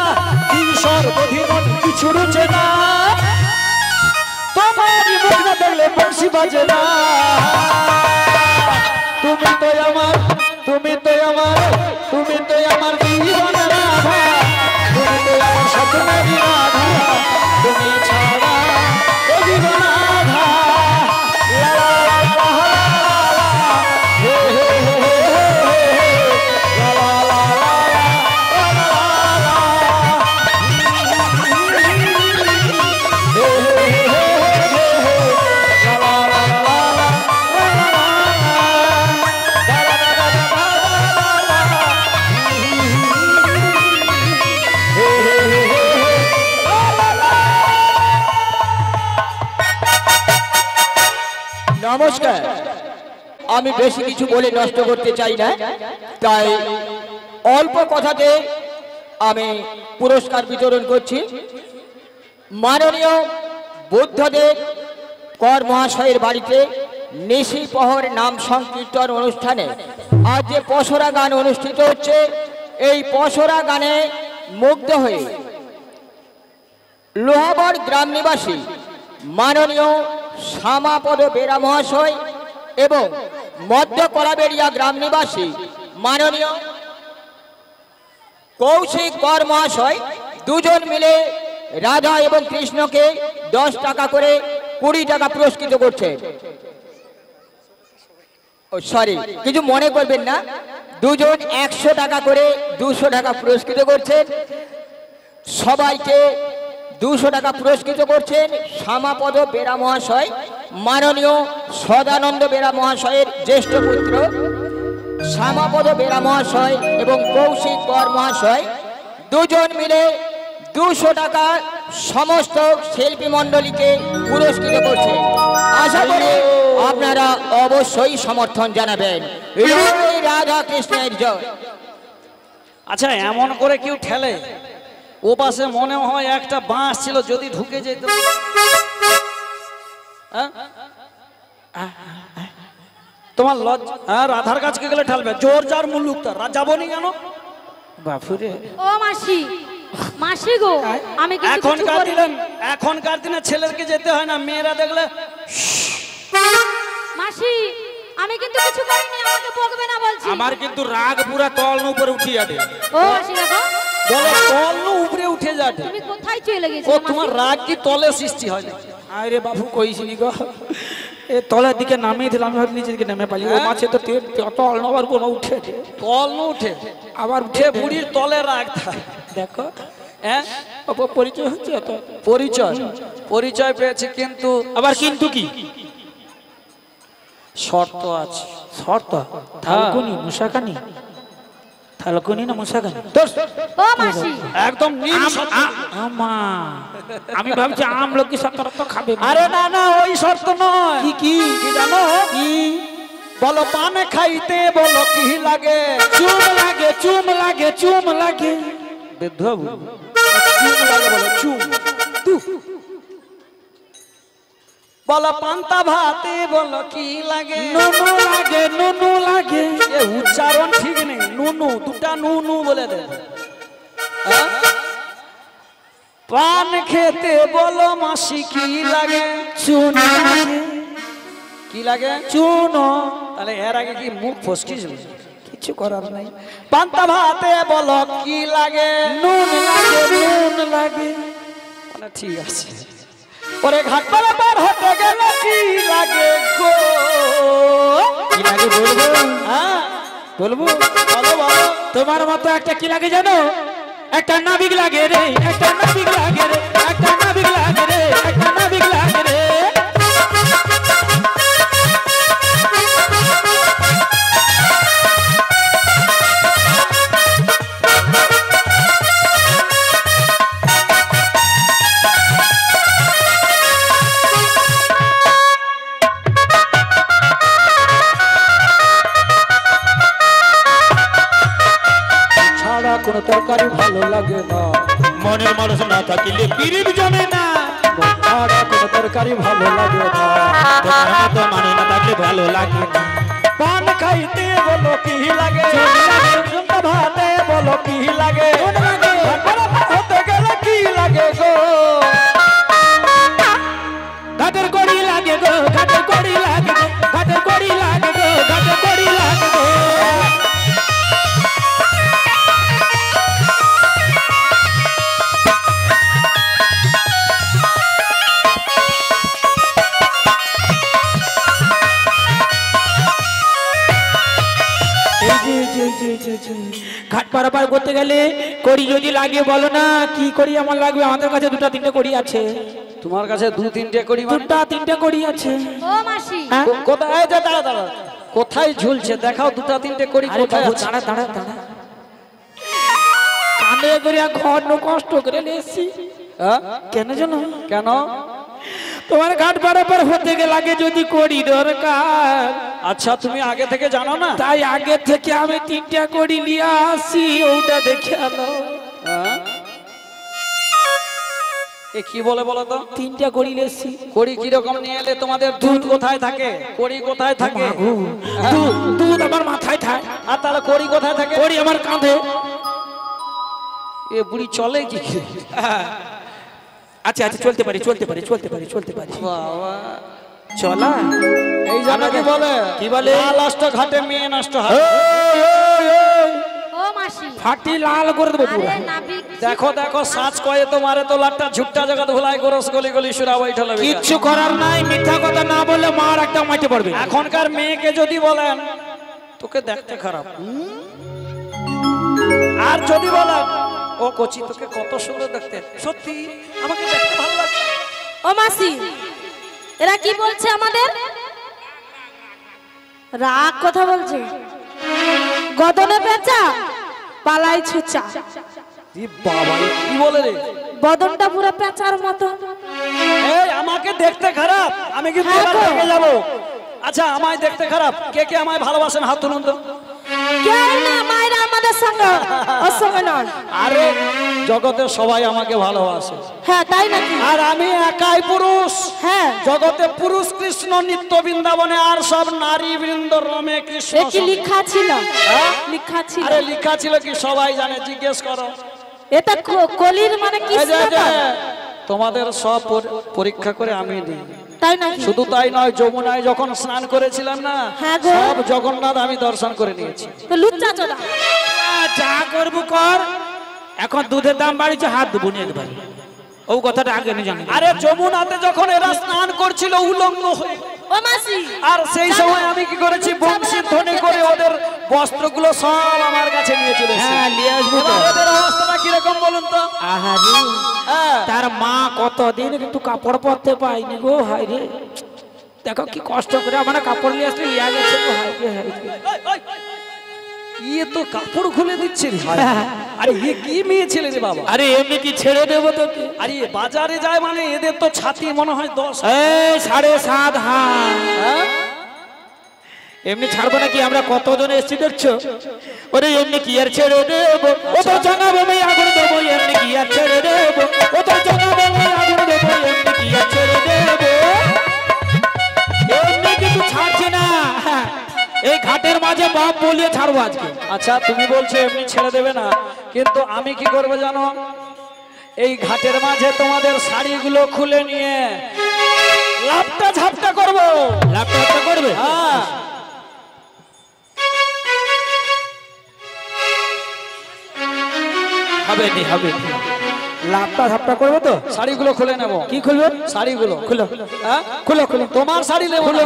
কিশোর বধিননি কিছু রুচে না, তোমারই মুখ না দেখলে বংশী বাজে না। তুমি তো আমার জীবন রাধা, তুমি তো আমার স্বপ্নের রাধা, তুমি ছাড়া এ জীবন আধা। লা লা লা লা লা লা, হে হে হে হে হে, লা লা লা লা লা লা লা, হে হে হে হে হে, লা লা লা লা লা লা লা লা, দা দা দা দা দা দা দা, হে হে হে হে, লা লা লা। নমস্কার। আমি বেশি কিছু বলে নষ্ট করতে চাই না, তাই অল্প কথাতে আমি পুরস্কার বিতরণ করছি। মাননীয় বুদ্ধদেব কর মহাশয়ের বাড়িতে নিশি প্রহর নাম সংকীর্তন অনুষ্ঠানে আজ যে পসরা গান অনুষ্ঠিত হচ্ছে, এই পসরা গানে মুগ্ধ হয়ে লোহাগড় গ্রাম নিবাসী মাননীয় শ্যামাপদ বেরা মহাশয় এবং মধ্য কলাবেড়িয়া গ্রাম নিবাসী মাননীয় কৌশিক কর মহাশয় দুজন মিলে রাধা এবং কৃষ্ণকে 10 টাকা করে 20 টাকা পুরস্কৃত করছেন। সরি, কিছু মনে করবেন না, দুজন 100 টাকা করে 200 টাকা পুরস্কৃত করছেন। সবাইকে 200 টাকা পুরস্কৃত করছেন শ্যামাপদ বেরা মহাশয়, মাননীয় সদানন্দ বেরা মহাশয়ের জ্যেষ্ঠ পুত্র শ্যামাপদ বেরা মহাশয় এবং কৌশিক কর মহাশয় দুজন মিলে 200 টাকা সমস্ত শিল্পী মণ্ডলীকে পুরস্কৃত করছেন। আশা করি আপনারা অবশ্যই সমর্থন জানাবেন। রাধা কৃষ্ণের জয়। আচ্ছা, এমন করে কেউ ঠেলে? ও পাশে মনে হয় একটা বাঁশ ছিল, যদি ঢুকে যেত। তোমার লজ্জা? রাধার কাছকে গেলে ঠেলবে, জোর যার মুল্লুক তার। যাবনি কেন? বাপুরে, ও মাসি, মাসি গো, আমি কিন্তু কিছু এখনকার করিনি। দিনে এখনকার দিনে ছেলেকে যেতে হয় না, মেয়েরা দেখলে। মাসি, আমি কিন্তু কিছু করিনি, আমাকে বকবে না বলছি। আমার কিন্তু রাগ পুরা তল উপরে উঠিয়ে আটে। ও মাসি দেখো, বলে তল উপরে উঠে যাবে। তুমি কোথায় চলে গেছো? ও তোমার রাগ কি তলে সৃষ্টি হয় না? আরে বাবু কইছিনি গো, এ তলের দিকে নামিয়ে দিলাম, আমি ভাবছি নিচের দিকে নেমে পালি। ও মাছে তো তল নবার কোনো উঠে তল উঠে আবার উঠে বুড়ির তলে রাগ থাকে। দেখো, হ্যাঁ, পরিচয় হচ্ছে তো। পরিচয় পেয়েছে, কিন্তু আবার কিন্তু কি শর্ত আছে। শর্ত? থালকুনি মুসাকানি, থালকুনি না মুসাকানি? ও মাসি, একদম আমা, আমি ভাবছি আম লোক কি সতর্ক খাবে। আরে না না, ওই শর্ত নয়। কি কি কি জানো? কি? বলো পান খাইতে বলো কি লাগে? চুম লাগে, চুম লাগে, চুম লাগে। বেধু চুম লাগে, বলো চুম। বলো পান্তা ভাতে বলো কি লাগে? নুনু লাগে, নুনু লাগে। এ উচ্চারণ ঠিক নেই, নুনু, দুটা নুনু বলে দে। হ্যাঁ? পান খেতে বলো মাসি কি লাগে? চুন লাগে। কি লাগে? চুন। তাহলে এর আগে কি মুখ ফসকিস? কিছু করার নাই। পান্তা ভাতে বলো কি লাগে? নুন লাগে, নুন লাগে। মানে ঠিক আছে। ওরে ঘাট পার হতে গেলে কি লাগে গো? কি লাগে বলবো? হ্যাঁ বলবো? বলো বলো। তোমার মতো একটা কি লাগে জানো? একটা নাবিক লাগে রে, একটা নাবিক লাগে রে, একটা নাবিক লাগে রে, একটা নাবিক লাগে রে। ছাড়া কোনো তরকারি ভালো লাগে না, মনের মানুষ না থাকিলে পিরিব জমে না। ছাড়া কোনো তরকারি ভালো লাগে না। তোমার মতো মানে না থাকলে ভালো লাগে না। পান খাইতে বলো কি লাগে? পান্তা ভাতে বলো কি লাগে? ঘাট পার হতে গেলে কি লাগে গো? ঘাটের কড়ি লাগে গো, ঘাটের কড়ি লাগে গো, ঘাটের কড়ি লাগে গো, ঘাটের কড়ি লাগে গো। ঘাট পারাপার করতে গেলে কড়ি যদি লাগে বলো না, কি করি আমার লাগবে? আমাদের কাছে 2-3টে কড়ি আছে। তোমার কাছে 2-3টে করি? 2-3টে কড়ি আছে। ও মাসি, হ্যাঁ? কোথায়? দাঁড়া দাঁড়া, কোথায় ঝুলছে দেখাও? 2-3টে করি আরে কোথায় বাবু, আছে? দাঁড়া দাঁড়া দাঁড়া, কানে করে ঘর কষ্ট করে এসেছি। হ্যাঁ? কেন জানো? কেন? তোমার ঘাট পারাপার হতে গেলে আগে যদি কড়ি দরকার, আচ্ছা, তুমি আগে থেকে জানো না? তাই আগে থেকে আমি 3টে কড়ি নিয়ে আসি, ওটা দেখে আলো। হ্যাঁ? এ কি বলে বলো তো? 3টে কড়ি লেছি। কড়ি কিরকম নিয়ে এলে? তোমাদের দুধ কোথায় থাকে? কড়ি কোথায় থাকে? দুধ আমার মাথায় থাকে, আর তাহলে কড়ি কোথায় থাকে? কড়ি আমার কাঁধে। এ বুড়ি চলে কি? আচ্ছা আচ্ছা চলতে পারি চলতে পারি চলতে পারি চলতে পারি বাবা চলা এই জন্য কি বলে কি বলে? লাস্ট ঘাটে মেয়ে নষ্ট হয়। ও মাসি ফাটি লাল করে দেবো পুরো আরে নাবিক দেখো দেখো সাজ কয়ে তোমারে তো লাট্টা ঝুট্টা জগৎ ভুলাই করস গলি গলি সুরা বৈঠলে কিচ্ছু করার নাই মিথ্যা কথা না বললে মার একটা মাইতে পড়বে এখনকার মেয়েকে যদি বলেন তোকে দেখতে খারাপ আর যদি বলেন ও কচি তোকে কত সুন্দর দেখতে, সত্যি আমাকে দেখতে ভালো লাগে। ও মাসি এরা কি বলছে আমাদের? রাগ কথা বলছে। গদনে পেঁচা পালাই ছুচা। ই বাবা এ কি বলে রে? বদনটা পুরো পেঁচার মতো। এই আমাকে দেখতে খারাপ, আমি কিন্তু হ্যাঁ এবার গো। রেগে যাব। আচ্ছা আমায় দেখতে খারাপ, কে কে আমায় ভালোবাসেন হাত তুলুন তো। কেউ না, মায়েরা আমাদের সঙ্গে ওর সঙ্গে নয়। আরে জগতে সবাই আমাকে ভালোবাসে, হ্যাঁ তাই নাকি? আর আমি একাই পুরুষ। হ্যাঁ জগতে পুরুষ কৃষ্ণ নিত্য বৃন্দাবনে, আর সব নারী বৃন্দ রমে কৃষ্ণ। এ কি লিখা ছিল? হ্যাঁ? লিখা ছিল। আরে লিখা ছিল কি সবাই জানে, জিজ্ঞেস করো। এটা কলির মানে কি? এই যে, এই যে, তোমাদের সব পরীক্ষা করে আমি দিই। তাই নাকি? শুধু তাই নয়, যমুনায় যখন স্নান করেছিলাম না, হ্যাঁ গো। সব জগন্নাথ আমি দর্শন করে নিয়েছি। তো লুচ্চা চোদা। যা করবো কর, এখন দুধের দাম বাড়িছে হাত দেবো নিয়ে একবার ও কথাটা আগে আমি জানি আরে যমুনাতে যখন এরা স্নান করছিল উলঙ্গ হয়ে, ও মাসি আর সেই সময় আমি কি করেছি, বংশীর ধ্বনি করে ওদের বস্ত্রগুলো সব আমার কাছে নিয়ে চলে এসেছি। হ্যাঁ নিয়ে আসবো তো। এবার এদের অবস্থাটা কিরকম বলুন তো? আহারে হ্যাঁ। তার মা কতদিন কিন্তু কাপড় পরতে পাইনি গো, হাই রে দেখো কি কষ্ট করে আমার কাপড় নিয়ে আসলে ইয়া গেছে গো, হাই রে হাই রে। ওই, ইয়ে তো কাপড় খুলে দিচ্ছে রে। আরে ইয়ে কি মেয়ে ছেলে রে বাবা? আরে এমনি কি ছেড়ে দেবো তোকে? আরে বাজারে যায় মানে এদের তো ছাতি মনে হয় 10। এই 7.5 হাত হ্যাঁ? এমনি ছাড়বো নাকি? আমরা কতজন এসছি দেখছো? ওরে এমনি কি আর ছেড়ে দেবো? ও তো জানাবো আমি আগুন দেবো, এমনি কি আর ছেড়ে দেবো? ও তো জানাবো আমি আগুন দেবো, এমনি কি আর ছেড়ে দেবো? এমনি কিন্তু ছাড়ছে না। হ্যাঁ, এই ঘাটের মাঝে বাপ বলিয়ে ছাড়বো আজকে। আচ্ছা তুমি বলছো এমনি ছেড়ে দেবে না, কিন্তু আমি কি করবো জানো? এই ঘাটের মাঝে তোমাদের শাড়িগুলো খুলে নিয়ে লাপটা ঝাপটা করবো। লাভটা একটা করবে? হ্যাঁ। হবে নি হবে নি। লাভটা ঝাপটা করবে তো? শাড়িগুলো খুলে নেব। কি খুলবে? শাড়িগুলো খুলো হ্যাঁ? খুলো খুলো তোমার শাড়ি নেব না,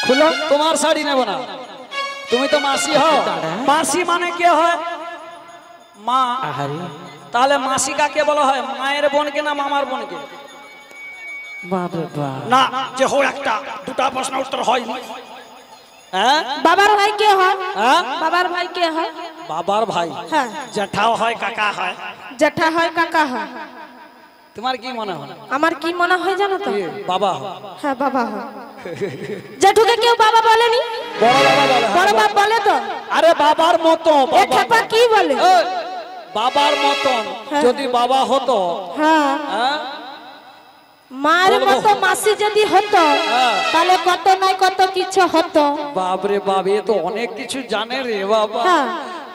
খুলো। তোমার শাড়ি নেব না। তুমি তো মাসি হও। মাসি মানে কে হয়? মা। আহারে তাহলে মাসি কাকে বলা হয়? মায়ের বোনকে না মামার বোনকে? বাবা বাবা। না, যে হোক একটা দুটা প্রশ্ন উত্তর হয়। হ্যাঁ বাবার ভাই কে হয়? হ্যাঁ? বাবার ভাই কে হয়? বাবার ভাই হ্যাঁ। জ্যাঠাও হয়, কাকা হয়। জ্যাঠা হয়, কাকা হয়। তোমার কি মনে হয়? আমার কি মনে হয় জানো তো? কি? বাবা হয়। হ্যাঁ বাবা হয়। জেঠুকে কেউ বাবা বলেনি? বড় বাবা বলে। হ্যাঁ, বড় বাপ বলে তো? আরে বাবার মতো এ বাবা। খেপা কি বলে? এই, বাবার মতন হ্যাঁ। যদি বাবা হতো, হ্যাঁ হ্যাঁ, মায়ের বলবো। মতো মাসি যদি হতো হ্যাঁ। তাহলে কত নয় কত কিছু হতো। বাপরে বাপ, এ তো অনেক কিছু জানে রে বাবা। হ্যাঁ।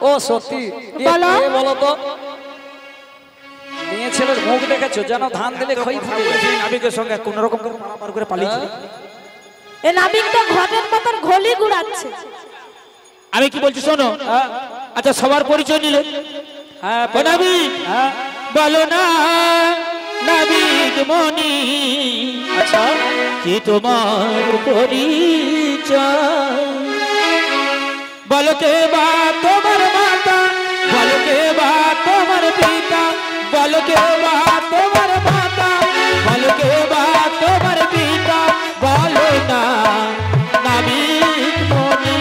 ও সত্যি। এ বলো। কে বলো তো? মেয়ে ছেলের মুখ দেখেছো যেন ধান দিলে খই ফুটে যায়। নাবিকের সঙ্গে কোন রকম করে মারামার করে পালিয়েছে। এ নাবিক তো ঘটের মতন ঘলি গুড়াচ্ছে। আমি কি বলছি শোনো। হ্যাঁ, আচ্ছা সবার পরিচয় নিলে। হ্যাঁ, ও নাবিক হ্যাঁ, বলো না নাবিক মনি, আচ্ছা কি তোমার পরিচয়? বলো কে বা তোমার মাতা, বলো কে বা তোমার পিতা, বলো কে বা তোমার মাতা, বলো কে বা তোমার পিতা, বলো না নাবিক মনি,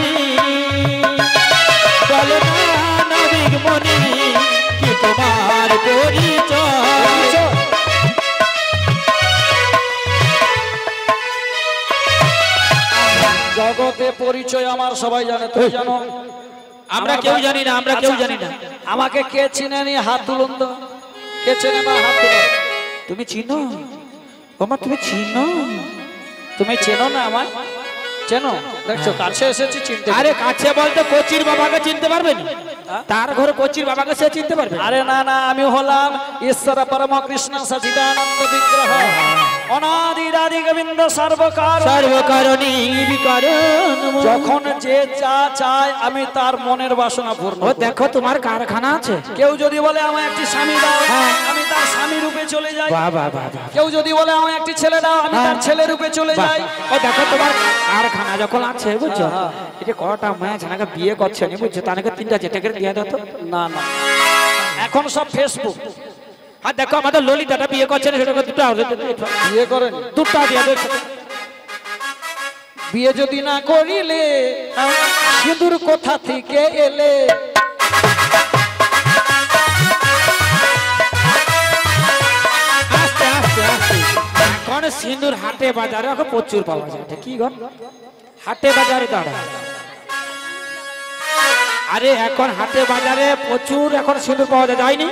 বলো না নাবিক মনি, কি তোমার পরিচয়? জগতে পরিচয় আমার সবাই জানে, তুমি জানো? আমরা কেউ জানি না, আমরা কেউ জানি না। আমাকে কে চিনে নি? হাত তুলুন তো। কে চেনে না? হাত তুলুন। তুমি চিনো? ওমা তুমি চিনো? তুমি চেনো না আমায়? চেনো দেখছো কাছে এসেছি চিনতে আরে কাছে বলতে কোচির বাবাকে চিনতে পারবেন? তার ঘরে কোচির বাবাকে সে চিনতে পারবে? আরে না না, আমি হলাম ঈশ্বর পরম কৃষ্ণ সচিদানন্দ বিগ্রহ অনাদিরাদি গোবিন্দ সর্বকার সর্বকারণী বিকারণ। যখন যে যা চায় আমি তার মনের বাসনা পূর্ণ ও করি। দেখো তোমার কারখানা আছে। কেউ যদি বলে আমায় একটি স্বামী দাও, আমি তার স্বামী রূপে চলে যাই। বাহ বাহ বাহ বাহ। কেউ যদি বলে আমায় একটি ছেলে দাও, আমি তার ছেলে রূপে চলে বাহ। যাই। ও দেখো তোমার কারখানা যখন আছে বুঝছো, এটা কটা মেয়ে জানাকে বিয়ে করছে নি বুঝছো, তাকে 3টা চেটে করে দিয়ে দাও তো। না না, এখন সব ফেসবুক। আর দেখো আমাদের ললিতাটা বিয়ে করছে না, সেটাকে 2টা বিয়ে করেন 2টা দিয়ে দেখো। বিয়ে যদি না করিলে সিঁদুর কোথা থেকে এলে? আস্তে আস্তে আস্তে। এখন সিঁদুর হাটে বাজারে এখন প্রচুর পাওয়া যায়। এটা কি গো? হাটে বাজারে দাঁড়া। আরে এখন হাটে বাজারে প্রচুর এখন সিঁদুর পাওয়া যায়, যায়নি?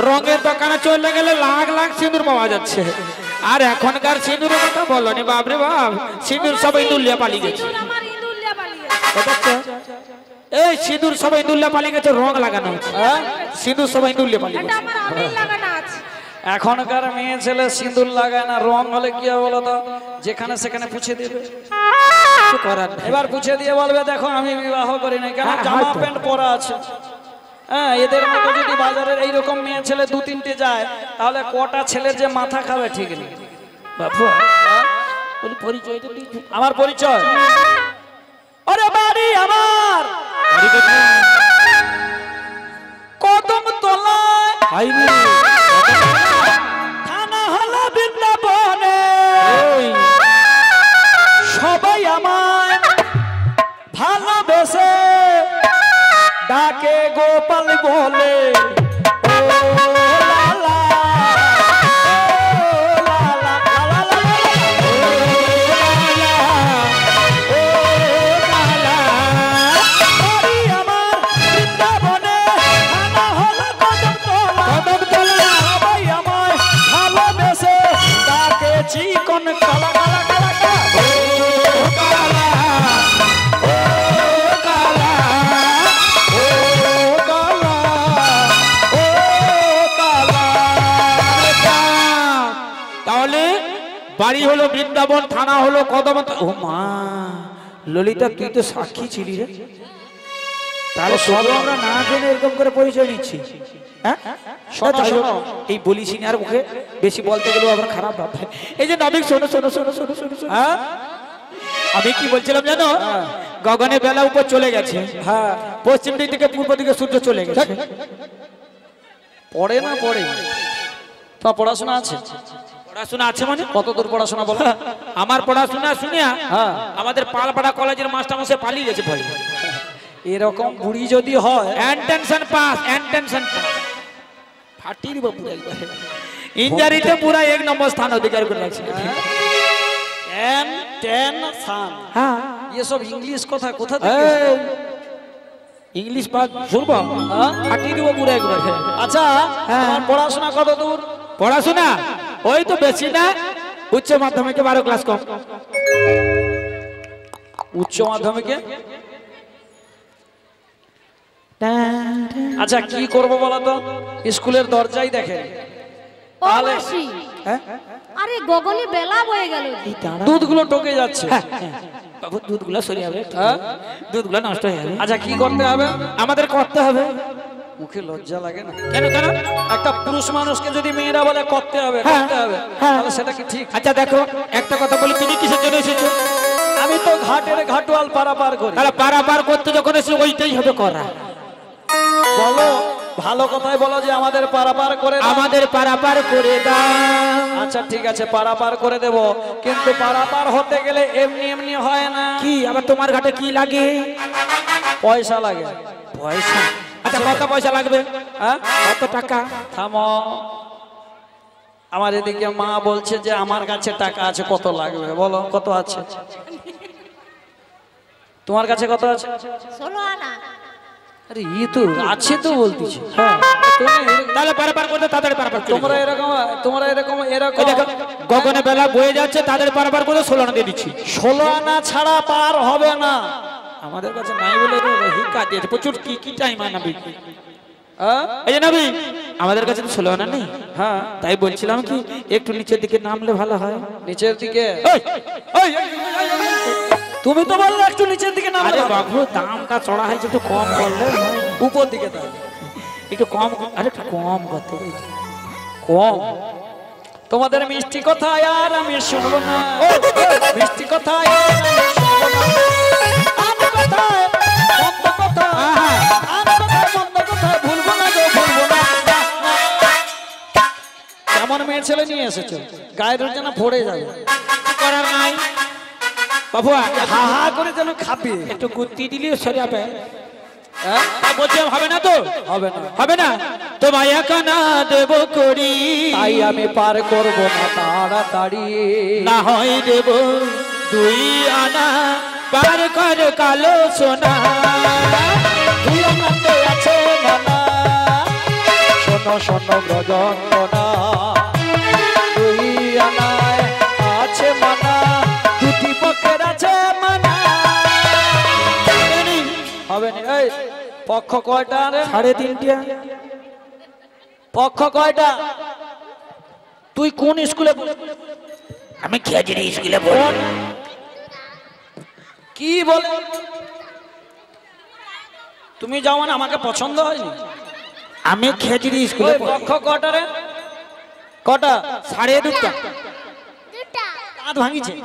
রঙের দোকানে চলে গেলে লাখ লাখ সিঁদুর পাওয়া যাচ্ছে। আর এখনকার সিঁদুরের কথা বলনি, বাপরে বাপ, সিঁদুর সবাই দুলিয়া পালিয়ে গেছে। আমার ইঁদুরলে পালিয়ে এই সিঁদুর সবাই দুলিয়া পালিয়ে গেছে, রং লাগানো হচ্ছে। সিঁদুর সবাই দুলিয়া পালিয়ে এটা গেছে। আমার আবির লাগানো আছে। এখনকার মেয়ে ছেলে সিঁদুর লাগায় না, রং হলে কি হবে বলো তো? যেখানে সেখানে পুছে দেবে। কিছু করার নেই। এবার পুছে দিয়ে বলবে দেখো আমি বিবাহ করি না, কেন? হ্যাঁ, জামা হয়তো। প্যান্ট পরা আছে। হ্যাঁ, এদের মতো যদি বাজারের এইরকম মেয়ে ছেলে 2-3টে যায়, তাহলে কটা ছেলের যে মাথা খাবে ঠিক নেই। বাবু বলি পরিচয় তো দিই। আমার পরিচয়, আরে বাড়ি আমার কদম তলায়, থানা হলো বৃন্দাবনে। সবাই আমায় ভালোবেসে ডাকে গোপাল বলে। ও লালা, ও লালা, লালা, লালা, বাড়ি আমার বৃন্দাবনে, থানা হলো কদমতলা। সবাই আমায় ভালোবেসে ডাকে চিকন কালা কালা কালা কালা। ও কালা, ও কালা, ও কালা, ও কালা। তাহলে বাড়ি হলো বৃন্দাবন, থানা হলো কদম। ও মা ললিতা, তুই তো সাক্ষী ছিলি রে। তাহলে সব আমরা না জেনে এরকম করে পরিচয় নিচ্ছি। হ্যাঁ শোনো, শোনো। এই বলিস আর মুখে বেশি বলতে গেলেও আবার খারাপ ভাববে। এই যে নবীন, শোনো শোনো শোনো শোনো শোনো শোনো। হ্যাঁ আমি কি বলছিলাম জানো? গগনে বেলা উপর চলে গেছে, হ্যাঁ, পশ্চিম দিক থেকে পূর্ব দিকে সূর্য চলে গেছে। পড়ে না পড়ে? তোমার পড়াশোনা আছে? পড়াশোনা আছে মানে? কত দূর পড়াশোনা বলো? আমার পড়াশোনা শুনিয়া হ্যাঁ। আমাদের পালপাড়া কলেজের মাস্টারমশাই পালিয়ে গেছে ভয়। এরকম বুড়ি যদি হয়, অ্যান্টেনশন পাস, অ্যান্টেনশন পাস। ফাটির বাবু একবারে ইঞ্জারিতে পুরা 1 নম্বর স্থান অধিকার করে রাখছে। টেনশন, হ্যাঁ, এসব ইংলিশ কথা কোথা থেকে? ইংলিশ পাস শুনবো, ফাটিয়ে দিব পুরা একবারে। আচ্ছা, হ্যাঁ। তোমার পড়াশোনা কত দূর? পড়াশোনা ওই তো বেশি না, উচ্চ মাধ্যমিকে 12 ক্লাস কম। উচ্চ মাধ্যমিকে? আচ্ছা, কি করব বলো তো? স্কুলের দরজাই দেখে। ও তাহলে মাসি, হ্যাঁ, আরে গগনে বেলা বয়ে গেল। দুধগুলো টকে যাচ্ছে। বাবু দুধগুলো সরে যাবে, হ্যাঁ? দুধগুলো নষ্ট হয়ে যাবে। আচ্ছা, কি করতে হবে? আমাদের করতে হবে। মুখে লজ্জা লাগে না? কেন কেন? একটা পুরুষ মানুষকে যদি মেয়েরা বলে করতে হবে, হ্যাঁ, করতে হবে, হ্যাঁ। তাহলে সেটা কি ঠিক? আচ্ছা দেখো, একটা কথা বলি, তুমি কিসের জন্য এসেছো? আমি তো ঘাটের ঘাটুয়াল পারাপার করি। তাহলে পারাপার করতে যখন এসে ওইটাই হবে করা। বলো, ভালো কথাই বলো যে আমাদের পারাপার করে দাও। আমাদের পারাপার করে দাও। আচ্ছা ঠিক আছে, পারাপার করে দেব, কিন্তু পারাপার হতে গেলে এমনি এমনি হয় না। কি আবার তোমার ঘাটে কি লাগে? পয়সা লাগে। পয়সা? আচ্ছা কত পয়সা লাগবে? হ্যাঁ, কত টাকা? থামো, আমার এদিকে মা বলছে যে আমার কাছে টাকা আছে, কত লাগবে বলো, কত আছে? তোমার কাছে কত আছে? 16 আনা। আরে ই তো আছে তো বলতেছি। হ্যাঁ তুমি তাহলে পারাপার করতে তাড়াতাড়ি পারাপার করে তোমরা দিও। এরকম তোমরা এরকম এই এরকম দেখো, গগনে বেলা বয়ে যাচ্ছে, তাদের পারাপার করে 16 আনা দিয়ে দিচ্ছি। 16 আনা ছাড়া পার হবে না। আমাদের কাছে নাই বলে তো হিক্কা দিয়েছে, প্রচুর কি টাইম আনাবি। হ্যাঁ এই যে নবী, আমাদের কাছে তো 16 আনা নেই, হ্যাঁ তাই বলছিলাম কি একটু নিচের দিকে নামলে ভালো হয়। নিচের দিকে ওই, ওই, তুমি তো বললে একটু নিচের দিকে নামলে আরে ভালো। বাবু দামটা চড়া হয়েছে, একটু কম করলে হয়। উপর দিকে তাহলে একটু কম, আরে একটু কম করতে হবে। কম। তোমাদের মিষ্টি কথা আর আমি শুনবো না। মিষ্টি কথা আর আমি শুনবো না। আম কথায়, মন্দ কথায়, আম কথায়, মন্দ কথায় ভুলবো না গো, ভুলবো না। কেমন মেয়ে ছেলে নিয়ে এসেছো, গায়ের যেন পড়ে যাবে। কিছু করার নাই বাবু, হা হা করে যেন খাবে। একটু গুত্তি দিলে সরে যাবে। হ্যাঁ? বলছিলাম হবে না তো, হবে না, হবে না তো মায়া কানা দেব করি, তাই আমি পার করবো না তাড়াতাড়ি। না হয় দেব 2 আনা, পার কর কালো সোনা। দুই আনাতে আছে মানা, শোনো শোনো ব্রজঙ্গনা। দুই আনায় আছে মানা, দুটি পক্ষের আছে মানা। হবে না। এই পক্ষ কয়টা রে? 3.5টা। পক্ষ কয়টা? তুই কোন স্কুলে আমি খেজুরি স্কুলে পড়ি। কি বলে? তুমি যাও না, আমাকে পছন্দ হয়নি। আমি খেজুরি স্কুলে ওই পড়ি। পক্ষ কয়টা রে? কটা? 2.5টা। দাঁত ভাঙিছে।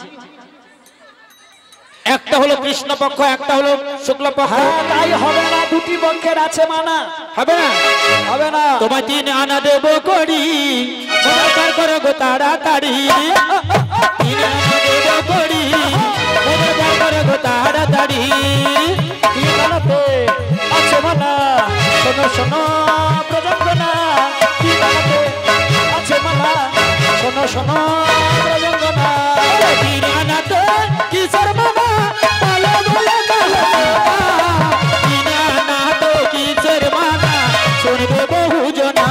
একটা হলো কৃষ্ণ পক্ষ, একটা হলো শুক্ল পক্ষ। হ্যাঁ তাই হবে না, দুটি পক্ষের আছে মানা। হবে না, হবে না। তোমার 3 আনা দেব করি, পার করো গো তাড়াতাড়ি। 3 আনা দেব করি, পার করো গো তাড়াতাড়ি। তিন আনাতে আছে মানা, শোনো শোনো ব্রজঙ্গনা। তিন আনাতে আছে মানা, শোনো শোনো ব্রজঙ্গনা। 3 আনাতে কিসের মানা, বলো বলো বলো। 3 আনাতে কিসের মানা, শুনবে বহু জনা।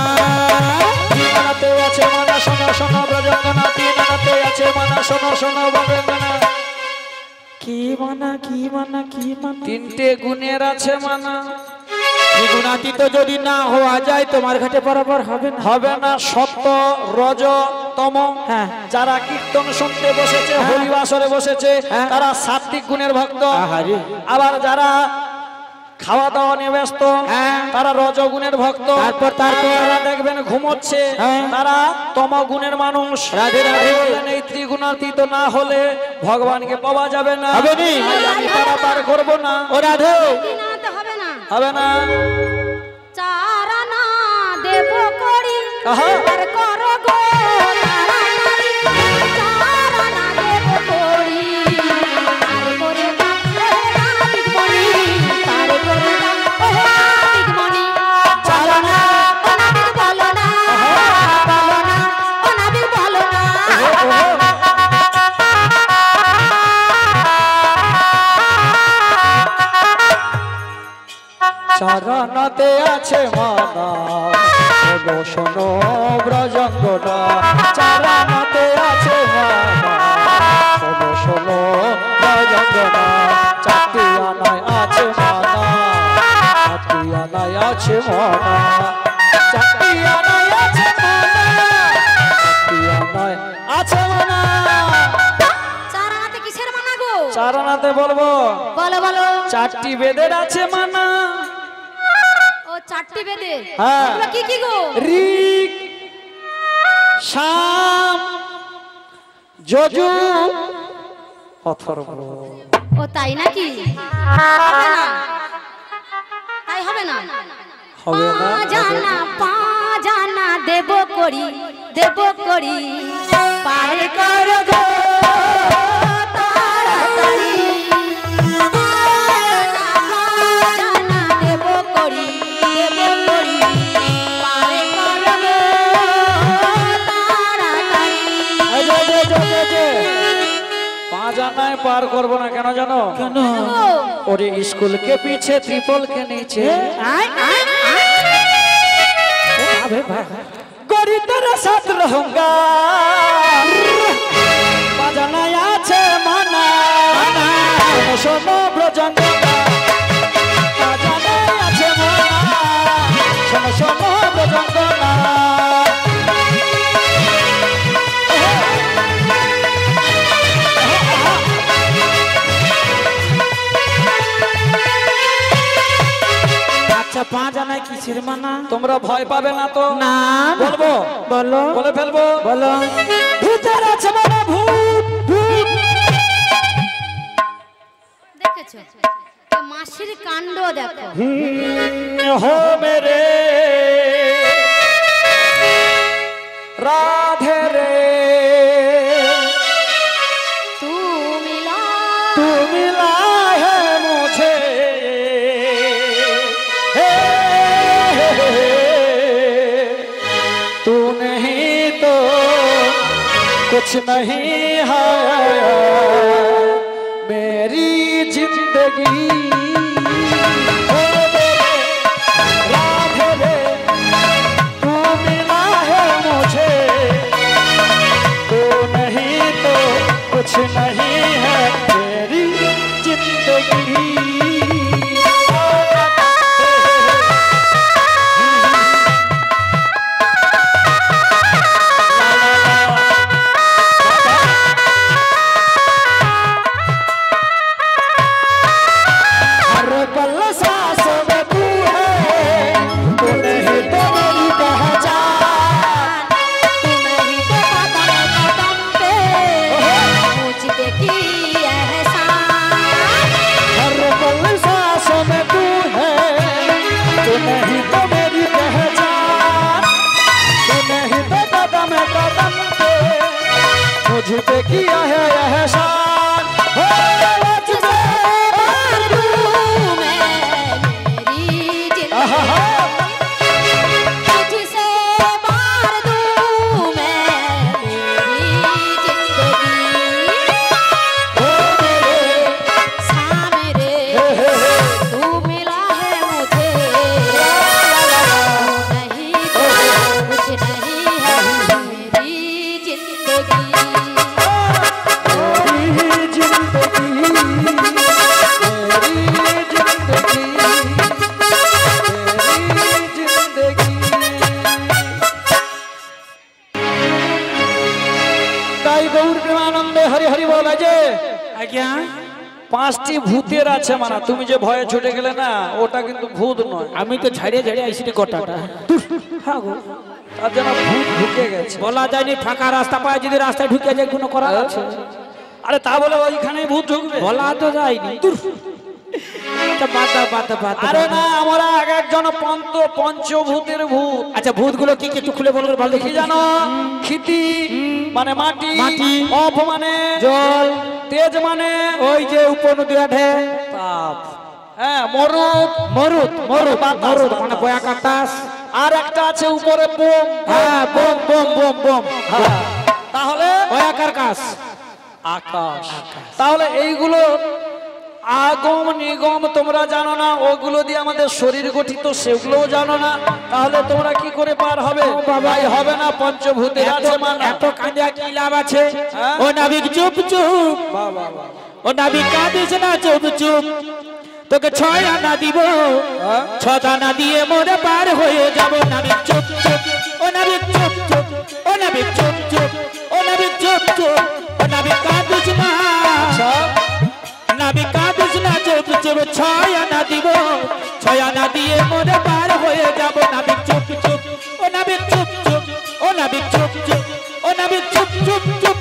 তিন আনাতে আছে মানা, শোনো শোনো ব্রজঙ্গনা। তিন আনাতে আছে মানা, শোনো শোনো ব্রজঙ্গনা। কি মানা, কি মানা, কি মানা। তিনটে গুণের আছে মানা। দ্বিগুণাতীত যদি না হওয়া যায়, তোমার ঘাটে বরাবর হবে না। হবে না। সত্য রজ তম, হ্যাঁ। যারা কীর্তন শুনতে বসেছে, হরিবাসরে বসেছে, হ্যাঁ। তারা সাত্বিক গুণের ভক্ত। আহারে। আবার যারা খাওয়া দাওয়া নিয়ে ব্যস্ত, হ্যাঁ। তারা রজগুণের ভক্ত। তারপর যারা দেখবেন ঘুমোচ্ছে, হ্যাঁ। তারা তমগুণের মানুষ। রাধে রাধে। এই ত্রিগুণাতীত না হলে ভগবানকে পাওয়া যাবে না। হবে নি। তাই আমি পারাপার করবো না। ও রাধে, তিন আনাতে হবে না। হবে না। 4 আনা দেব করি, আহা। পার করো গো তাড়াতাড়ি। 4 আনা দেব করি, পার করে দাও ও রাধিক মণি, পার করে দাও ও রাধিক মণি। 4 আনা ও নাবিক বলো না, বলো না ও নাবিক বলো না। চারানাতে আছে মানা, শোনো শোনো ব্রজঙ্গনা। চারানাতে আছে মানা, শোনো শোনো ব্রজঙ্গনা। 4টি আনায় আছে মানা, 4টি আনায় আছে মানা। 4টি আনায় আছে মানা, 4টি আনায় আছে মানা। 4 আনাতে কিসের মানা গো? চারানাতে বলবো, বলো বলো। 4টি বেদের আছে মানা। ও 4টি বেদে। হ্যাঁ। ওগুলো কি কি গো? ঋক, সাম, যজু, অথর্ব। ও তাই নাকি? হবে না, তাই হবে না। হবে না। জানা দেব করি, দেব করি, পার কর গো তাড়াতাড়ি। জানা দেব করি, দেব করি, পার কর গো তাড়াতাড়ি। এই যে, যে, যে, যে, যে। 5 জানায় পার করবো না কেন জানো? কেন? ওরে स्कूल के पीछे त्रिपल के नीचे अबे भाई गोरी तेरे साथ रहूंगा बाजाना আছে মানা শোনো ব্রজঙ্গনা বাজানা আছে মানা শোনো শোনো ব্রজঙ্গনা আচ্ছা পা জানাই কিসের মানা? তোমরা ভয় পাবে না তো? না বলবো বলো বলে ফেলবো। বলো। ভিতরে আছে মানে ভূত ভূত। দেখেছো তো মাসির কাণ্ড দেখো। हो मेरे राधे रे तू मिला तू मिला है मुझे हे, तू नहीं तो कुछ नहीं है मेरी जिंदगी कुछ नहीं है तेरी जिंदगी। हर पल सांसों में तू है, तू नहीं तो मेरी पहचान, तू नहीं तो कदम कदम पे मुझ पे की एहसान। हर पल सांसों में तू है, तू नहीं तो मेरी पहचान, तू नहीं तो कदम कदम पे मुझ पे किया है एहसान। हो तुझसे मार दूं मैं मेरी जिंदगी, तुझसे मार दूं मैं मेरी जिंदगी। हो मेरे सामने तू मिला है मुझे, नहीं तो कुछ नहीं है मेरी जिंदगी। मेरी जिंदगी, मेरी जिंदगी, मेरी जिंदगी। তাই গৌর প্রেমানন্দে হরি হরি বলা যে আজ্ঞা 5টি ভূতের আছে মানা। তুমি যে ভয়ে ছুটে গেলে না, ওটা কিন্তু ভূত নয়। আমি তো ঝাড়িয়ে ঝাড়িয়ে আইসি রে গোটাটা। হ্যাঁ গো তার জন্য ভূত ঢুকে গেছে। বলা যায়নি ফাঁকা রাস্তা পায় যদি রাস্তায় ঢুকে যায় কোনো করার আছে? আরে তা বলে ওইখানে ভূত ঢুকবে? বলা তো যায়নি। দূর। আচ্ছা বাতা বাতা বাতা। আরে না, আমরা এক একজন পঞ্চভূতের ভূত। আচ্ছা ভূতগুলো কি কি একটু খুলে বলবে ভালো কি জানো? ক্ষিতি মানে মাটি, মাটি। অপ মানে জল, তেজ মানে ওই যে উপনদী আঠে তাপ, হ্যাঁ মরুদ, মরুদ মরুদ বাতাস, মরুদ বাতাস। মানে বয়া কাটাস। আর একটা আছে উপরে বোম। হ্যাঁ বোম বোম বোম বোম। হ্যাঁ, তাহলে বয়া কারকাস। আকাশ। তাহলে এইগুলো আগম নিগম তোমরা জানো না, ওগুলো দিয়ে আমাদের শরীর গঠিত, সেগুলোও জানো না, তাহলে তোমরা কি করে পার হবে? বাবাই হবে না, পঞ্চভূতের আছে মানা। এত কাঁদিয়া কি লাভ আছে? হ্যাঁ? ও নাবিক চুপ চুপ, ও নাবিক কাঁদিস না চুপ চুপ, তোকে 6 আনা দিব, 6 দানা দিয়ে মোরে পার হয়ে যাব। নাবিক চুপ চুপ, ও নাবিক চুপ চুপ, ও নাবিক চুপ চুপ, ও নাবিক চুপ চুপ, ও নাবিক কাঁদিস না, নাবিক কাঁদিস না চুপ চুপ, 6 আনা দিব, 6 আনা দিয়ে মোরে পার হয়ে যাব। নাবিক চুপ চুপ, ও নাবিক চুপ চুপ, ও নাবিক চুপ চুপ, ও নাবিক চুপ চুপ চুপ।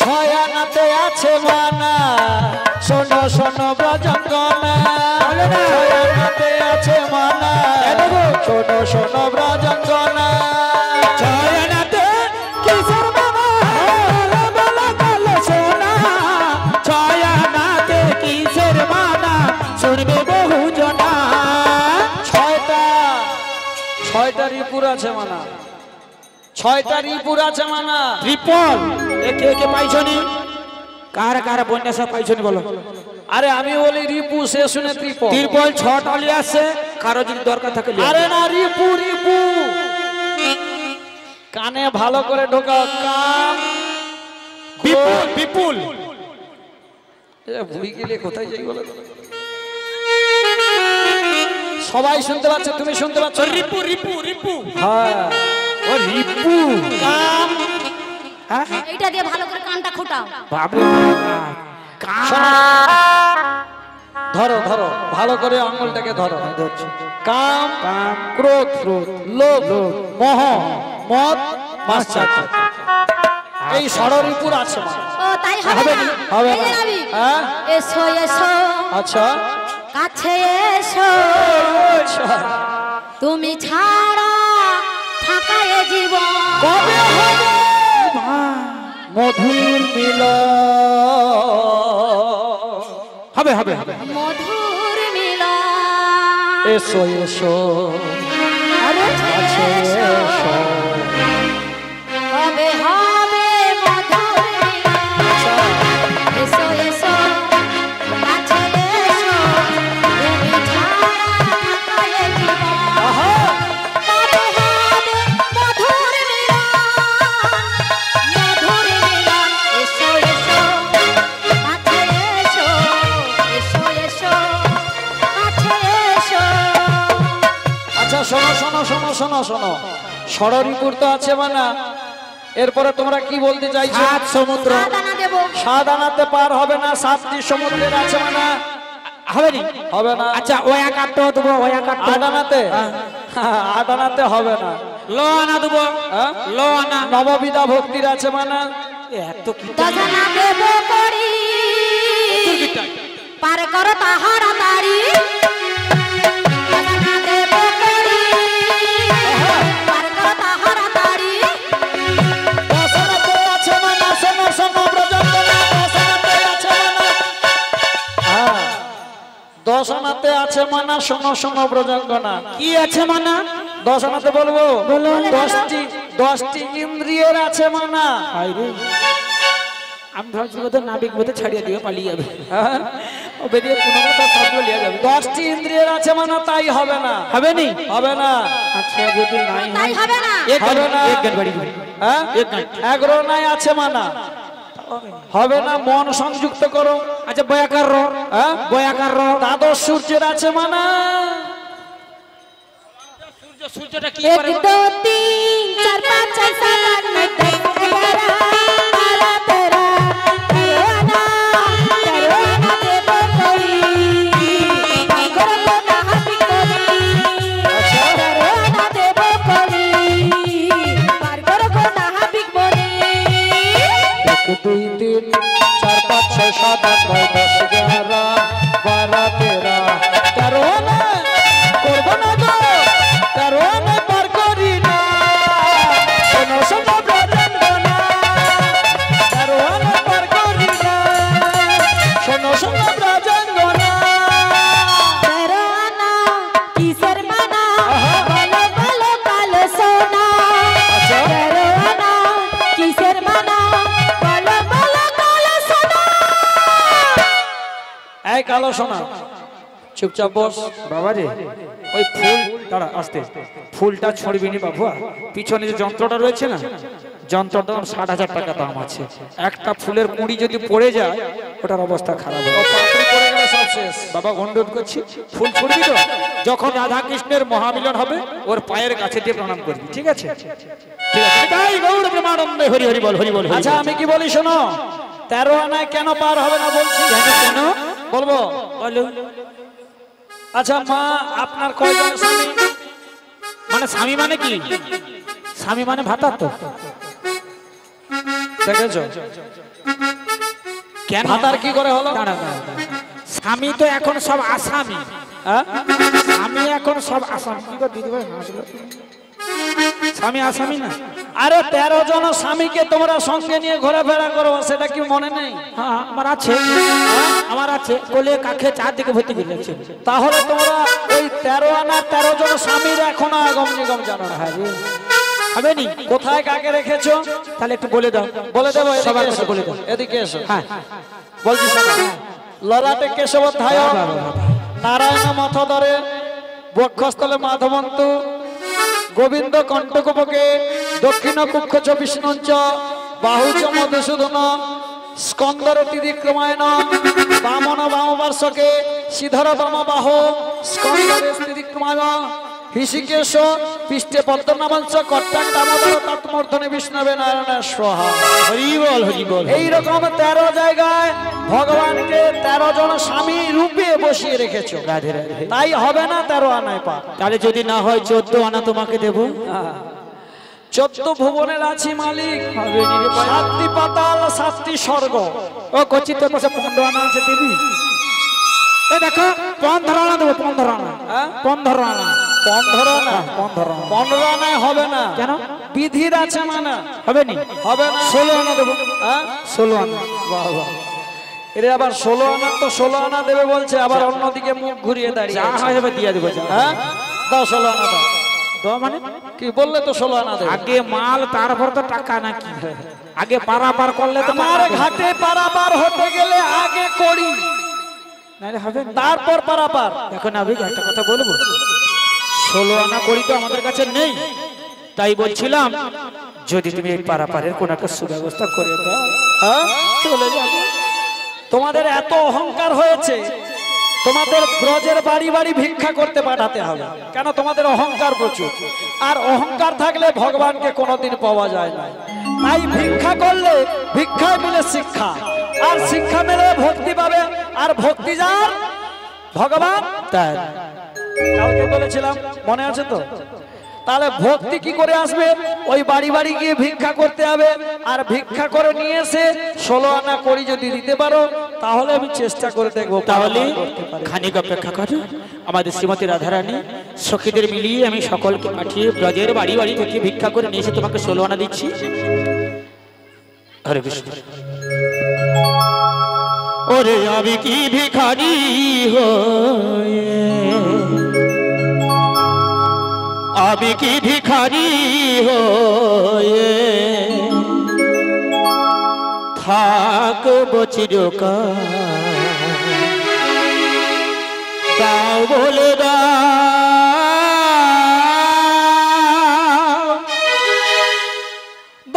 6 আনাতে আছে মানা, শোনো শোনো ব্রজঙ্গনা। 6 আনাতে আছে মানা, শোনো শোনো ব্রজঙ্গনা। 6 আনাতে কিসের মানা? বলা গেল সোনা। 6 আনাতে কিসের মানা? শুনবে বহু জনা। 6টা রিপুর আছে মানা, 6টা রিপুর আছে মানা। ত্রিপল একে একে পাইছনি? কার কার বন্যা সব পাইছনি বলো? আরে আমি বলি রিপু, সে শুনে ত্রিপল। তিরপল 6টা নিয়ে আসে, কারো যদি দরকার থাকে নিয়ে আরে না, রিপু রিপু, কানে ভালো করে ঢোকাও। কাম বিপুল বিপুল। বুড়ি গেলে কোথায় যাই বলে তো? সবাই শুনতে পাচ্ছে, তুমি শুনতে পাচ্ছ? রিপু রিপু রিপু। হ্যাঁ, ও রিপু। কাম। হ্যাঁ এইটা দিয়ে ভালো করে কানটা খোটাও। বাবরে শোনো, ধরো ধরো, ভালো করে আঙুলটাকে ধরো। কাম, কাম, ক্রোধ, লোভ, মোহ, মদ, মাশ্চার, এই ষড়রিপুর আছে। ও তাই হবে হবে না? না, হবে এই যে না। নাবিক, হ্যাঁ, এসো এসো আচ্ছা কাছে এসো, আচ্ছা। তুমি ছাড়া থাকা এ জীবন কবে হবে মধুর মিলন? হবে হবে হবে। মধুর মিলন। এসো এসো আরে কাছে এসো, এসো। কবে হবে মধুর মিলন? এসো এসো কাছে এসো, তুমি ছাড়া থাকা এ জীবন। আহা, কবে হবে মধুর মিলন? মধুর মিলন। এসো এসো কাছে এসো, এসো এসো কাছে এসো। আচ্ছা শোনো শোনো শোনো শোনো শোনো, ষড়রিপুর তো আছে মানা, এরপরে তোমরা কি বলতে চাইছো? 7 সমুদ্র। দানা দেবো। 7 আনাতে পার হবে না, 7টি সমুদ্রের আছে মানা, হবে নি? হবে না। আচ্ছা ওয়া কাটতে দেবো, ওয়া কাটতে 8 আনাতে, 8 আনাতে হবে না। লো আনা দেবো, হ্যাঁ? লো আনা। নববিধা ভক্তির আছে মানা, এত কি দানা দেবো করি, পার করো তাহারা তারি। দানা দেবো করি, পার করো তাহারা তারি। 10 আনাতে আছে মানা, শোনো শোনো ব্রজঙ্গনা, 10 আনাতে আছে মানা। হ্যাঁ, 10 আনাতে আছে মানা, শোনো শোনো ব্রজঙ্গনা। কি আছে মানা? 10 আনাতে বলবো? বলো। 10টি ইন্দ্রিয়ের আছে মানা। আইরে আমি ভাবছি বোধহয় নাবিক বোধহয় ছাড়িয়ে দিবে, পালিয়ে যাবে। হ্যাঁ, ও বেরিয়ে কোনো কথা সব লিয়ে যাবে। 10টি ইন্দ্রিয়ের আছে মানা, তাই হবে না, হবে নি? হবে না। আচ্ছা যদি নাই তাই হয় হবে না। এক হবে না। এক গান বাড়ি করে। হ্যাঁ, এক গান। 11 নাই আছে মানা, হবে না। মন সংযুক্ত করো। আচ্ছা বয়াকার র, হ্যাঁ, বয়াকার র। দ্বাদশ সূর্যের আছে মানা। সূর্যটা কি एक করে? दो तीन चार पाँच छः सात आठ नौ दस ग्यारह बारह तेरह तेरहना तेरहना देवो कोई पागल को नहाती कोई तेरहना देवो कोई पागल को नहाती कोई 1 2 3 4 5 6 7 8 9 10 11 12 13 13 না করব না গো, 13 না পার করি না, শোনো শোনো ব্রজঙ্গনা, 13 না পার করি না, শোনো শোনো ব্রজঙ্গনা। तेरहना किसर मना बोलो बोलो कालो सोना अच्छा। तेरहना किसर मना बोलो बोलो कालो सोना। এই কালো সোনা, চুপচাপ বস। বাবা রে ওই ফুল দাঁড়া আসতে, ফুলটা ছড়বি নি বাবু। পিছনে যে যন্ত্রটা রয়েছে না, যন্ত্রটার দাম 60,000 টাকা দাম আছে। একটা ফুলের কুঁড়ি যদি পড়ে যায় ওটার অবস্থা খারাপ হবে। পাপড়ি পড়ে গেলে সব শেষ। বাবা অনুরোধ করছি ফুল ছড়বি তো, যখন রাধা কৃষ্ণের মহামিলন হবে ওর পায়ের কাছে দিয়ে প্রণাম করবি, ঠিক আছে? ঠিক আছে, তাই গৌর প্রেমানন্দে হরি হরি বল, হরি বল, হরি বল। আচ্ছা আমি কি বলি শোনো, 13 আনায় কেন পার হবে না বলছি? কেন? বলবো? বলো। আচ্ছা মা, আপনার কয়জন স্বামী? মানে স্বামী মানে কি? স্বামী মানে ভাতার তো। দেখেছো কেন? ভাতার কি করে হলো? দাঁড়া, দাঁড়া, দাঁড়া। স্বামী তো এখন সব আসামি। হ্যাঁ, স্বামী এখন সব আসামি। কি করে দিদি ভাই হাসলো? স্বামী আসামি না? আরে 13 জন স্বামীকে তোমরা সঙ্গে নিয়ে ঘোরাফেরা করো, সেটা কি মনে নেই? হ্যাঁ আমার আছে, আমার আছে। কোলে কাখে চারদিকে ভর্তি করে আছে। তাহলে তোমরা ওই 13 আনা 13 জন স্বামীর এখনো আগম নিগম জানো না। হ্যাঁ রে। হবে নি? কোথায় কাকে রেখেছো? তাহলে একটু বলে দাও। বলে দেবো, সবার এদিকে কাছে এসো, বলে দাও। এদিকে এসো। হ্যাঁ বলছি শোনো। ললাটে কেশবধ্যায়, নারায়ণ মথধরে, বক্ষস্থলে মাধবন্তু, গোবিন্দ কণ্ঠকোপকে, দক্ষিণ কুক্ষ চ বিষ্ণুঞ্চ, বাহুচ মধুসূদন, স্কন্দর তিদিক্রমায়ণ, বামন বামপার্শ্বকে, শ্রীধর বামবাহ, স্কন্দরে তিদিক্রমায়ণ, ঋষিকেশ, পৃষ্ঠে পদ্মনামাংশ, কর্তাং দামোদর, তৎমূর্ধনে বিষ্ণবে নারায়ণ স্বাহা। হরি বল, হরি বল। এইরকম 13 জায়গায় ভগবানকে 13 জন স্বামী রূপে বসিয়ে রেখেছো। রাধে রাধে। তাই হবে না 13 আনায় পা। তাহলে যদি না হয় 14 আনা তোমাকে দেবো। 14 ভুবনের আছি মালিক, 7টি পাতাল, 7টি স্বর্গ। ও কচি তোর পাশে 15 আনা আছে দিবি? এ দেখো 15 আনা দেবো, 15 আনা। হ্যাঁ? 15 আনা। 15 না, 15 আনা। 15 আনায় হবে না। কেন? বিধির আছে মানে হবে নি? হবে না। 16 আনা দেবো। হ্যাঁ? 16 আনা। বাহ বাহ। এরা আবার 16 আনা তো 16 আনা দেবে বলছে, আবার অন্যদিকে মুখ ঘুরিয়ে দাঁড়িয়ে যা আছে। হয় হবে দিয়ে দেবো। যা। হ্যাঁ, দাও 16 আনা দাও। তো মানে কি বললে তো 16 আনা দেবে। আগে মাল তারপর তো টাকা নাকি? আগে পারাপার করলে তো আমার ঘাটে পারাপার হতে গেলে আগে করি, নাহলে হবে না। তারপর পারাপার। দেখো না, আমি একটা কথা বলবো, 16 আনা করি তো আমাদের কাছে নেই, তাই বলছিলাম যদি তুমি এই পারাপারের কোন একটা সুব্যবস্থা করে দাও, হ্যাঁ, চলে যাবে। তোমাদের এত অহংকার হয়েছে, তোমাদের ব্রজের বাড়ি বাড়ি ভিক্ষা করতে পাঠাতে হবে। কেন? তোমাদের অহংকার প্রচুর, আর অহংকার থাকলে ভগবানকে কোনোদিন পাওয়া যায় না। তাই ভিক্ষা করলে ভিক্ষায় মিলে শিক্ষা, আর শিক্ষা মেলে ভক্তি পাবে, আর ভক্তি যার ভগবান তাই কালকে বলেছিলাম, মনে আছে তো? তাহলে ভক্তি কি করে আসবে? ওই বাড়ি বাড়ি গিয়ে ভিক্ষা করতে হবে, আর ভিক্ষা করে নিয়ে এসে 16 আনা করি যদি দিতে পারো, তাহলে আমি চেষ্টা করে দেখবো। তাহলে খানিক অপেক্ষা করো, আমাদের শ্রীমতী রাধারানী সখীদের মিলিয়ে আমি সকলকে পাঠিয়ে ব্রজের বাড়ি বাড়ি থেকে ভিক্ষা করে নিয়ে এসে তোমাকে 16 আনা দিচ্ছি। হরে কৃষ্ণ। ওরে আমি কি ভিখারি হয়ে, আমি কি ভিখারি হয়ে থাকবো চিরকাল, দাও বলে দাও,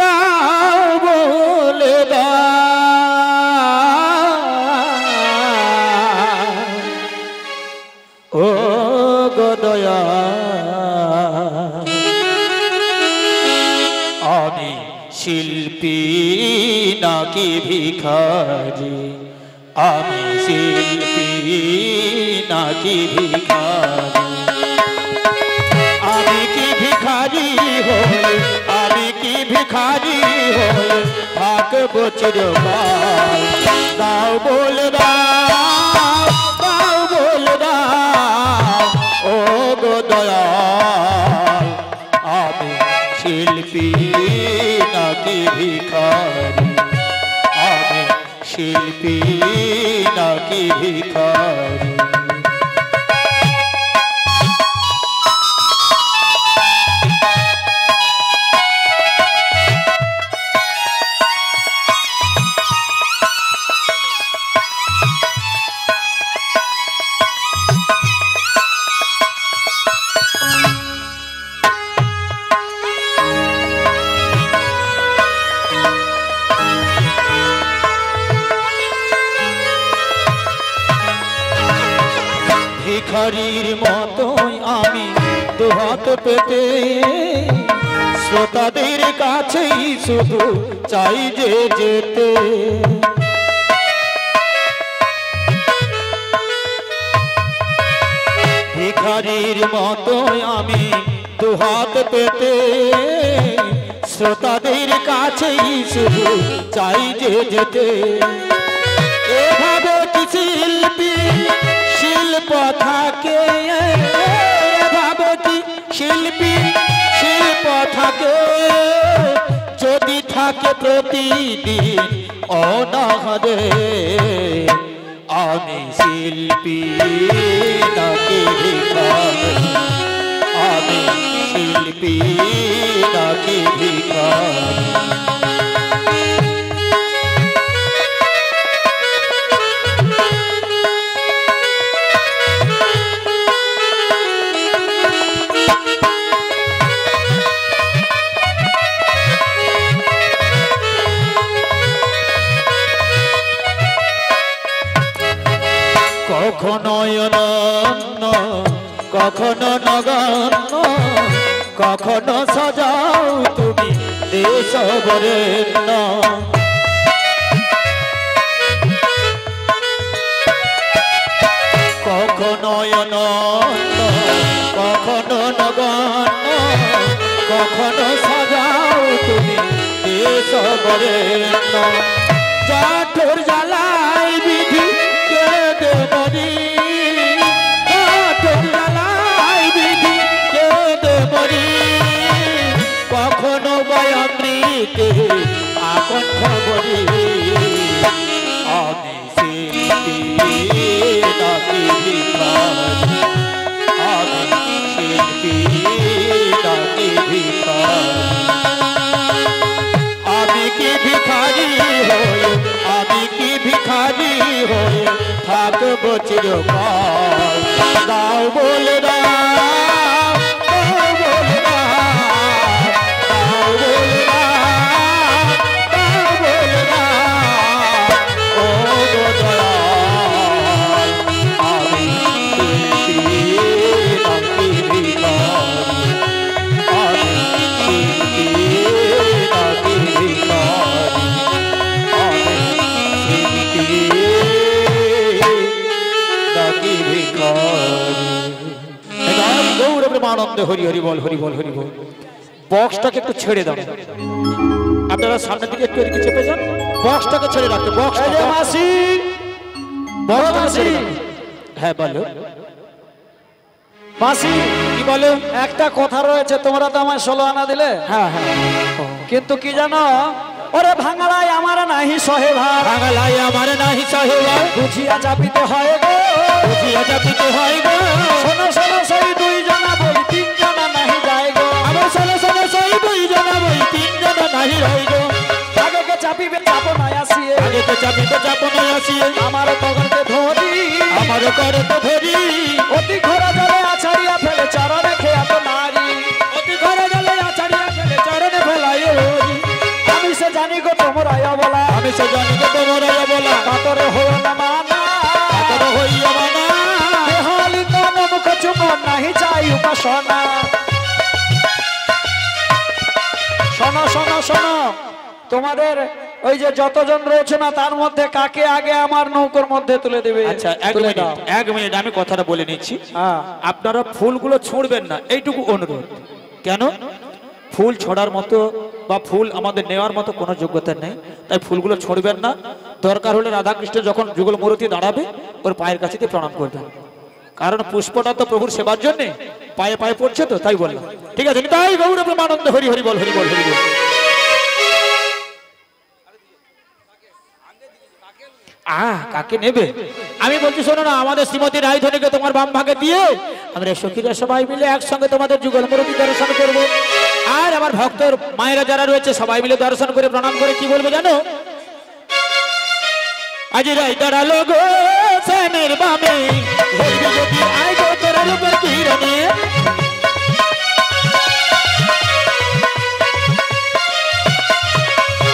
দাও বলে দাও, ও গো দয়া, আমি শিল্পী নাকি ভিখারি, আমি শিল্পী নাকি ভিখারি, আমি কি ভিখারি হয়ে, আমি কি ভিখারি হয়ে থাকবো চিরকাল, দাও বলে দাও, দাও বলে দাও, ও গো দয়াল, আমি শিল্পী নাকি ভিখারি, আমি শিল্পী নাকি ভিখারি। ভিখারির মতোই আমি দুহাত পেতে শ্রোতাদের কাছেই শুধু চাই যে যেতে, ভিখারির মতোই আমি দুহাত পেতে শ্রোতাদের কাছেই শুধু চাই যে যেতে, এভাবে কি শিল্পী শিল্প থাকে, এভাবে কি শিল্পী শিল্প থাকে, যদি থাকে প্রতিদিন অনাহারে, আমি শিল্পী নাকি ভিখারি, আমি শিল্পী নাকি নাকি ভিখারি। কখনো অনন্য কখনো নগণ্য কখনো সাজাও তুমি দেশ বরেণ্য। কখনো অনন্য কখনো নগণ্য কখনো সাজাও তুমি দেশ বরেণ্য। জাঠোর জ্বালাই বিধি কেঁদে মরি, জাঠোর জ্বালাই বিধি কেঁদে মরি। কখনো বয়ামৃতে আকণ্ঠ বলি, আমি শিল্পী নাকি ভিখারি, আমি শিল্পী নাকি ভিখারি। আমি কি ভিখারি হয়ে, আমি কি ভিখারি হয়ে থাকবো চিরকাল। দাও বলে দাও, দাও বলে দাও, দাও বলে দাও, দাও বলে দাও, ও গো দয়াল। আমি শিল্পী নাকি ভিখারি, আমি শিল্পী নাকি ভিখারি, আমি শিল্পী নাকি ভিখারি। গৌর প্রেমানন্দ হরি হরি বল, হরি বল, হরি বল। বক্সটাকে একটু ছেড়ে দাও, আপনারা সামনের দিকে একটু এদিকে চেপে যান। বক্সটাকে ছেড়ে রাখতে, বক্সটা মাসি, বক্সটাকে মাসি। ছেড়ে রাখতে। হ্যাঁ বলো, মাসি কি বলো? একটা কথা রয়েছে, তোমরা তো আমার 16 আনা দিলে, হ্যাঁ হ্যাঁ। কিন্তু কি জানো, ওরে ভাঙালাই আমার নাহি সহে ভার, বাঙালাই আমার নাহি সহেবা, বুঝিয়া চাপিতে হয় গো, বুঝিয়া চাপিতে হয় গো। শোনো শোনো সেই 2 জনা বই 3 জনা নাহি যায় গো, আমার শোনো শোনো সেই 2 জনা বই 3 জনা নাহি রই গো। আগেকে চাপিবে চাপ নয় আসিয়ে, আগে তো চাপিতে চাপ নয় আসিয়ে, আমার পগরকে ধরি, আমার করে তো ধরি। অতি ঘোরা জলে আছাড়িয়া ফেলে চরণে খেয়া তো নারী, অতি ঘরে গেলে আছাড়িয়া ফেলে চরণে ফেলাই ওরি। আমি সে জানি গো তোমরা বলা, আমি সে জানি গো তোমরা বলা, কাতরে হইও না মানা, কাতর হইয়া মানা। দেহালি তন মুখ চুমন নাহি চাই উপাসনা। শোনো শোনো শোনো, তোমাদের ওই যে যতজন রয়েছে না তার মধ্যে কাকে আগে আমার নৌকোর মধ্যে তুলে দেবে? আচ্ছা এক তুলে মিনিট, দাও। এক মিনিট, আমি কথাটা বলে নিচ্ছি। হ্যাঁ, আপনারা ফুলগুলো ছুঁড়বেন না, এইটুকু অনুরোধ। কেন? ফুল ছড়ার মতো বা ফুল আমাদের নেওয়ার মতো কোনো যোগ্যতা নেই, তাই ফুলগুলো ছড়বেন না। দরকার হলে রাধাকৃষ্ণ যখন যুগল মূর্তি দাঁড়াবে ওর পায়ের কাছে প্রণাম করবেন, কারণ পুষ্পটা তো প্রভুর সেবার জন্যে পায়ে পায়ে পড়ছে, তো তাই বললাম। ঠিক আছে, তাই গৌর প্রেমানন্দ হরি হরি বল, হরি বল, হরি বল। কাকে নেবে? আমি বলছি শোনো না, আমাদের শ্রীমতী রায়ধনীকে তোমার বাম ভাগে দিয়ে আমরা সখীরা সবাই মিলে একসঙ্গে তোমাদের যুগল মূর্তি দর্শন করব। আর আমার ভক্তর মায়েরা যারা রয়েছে সবাই মিলে দর্শন করে প্রণাম করে কি বলবো জানো? আজ রাই দাঁড়ালো গো শ্যামের বামে, বলবি যদি আয় গো তোরা রূপের কিরণে।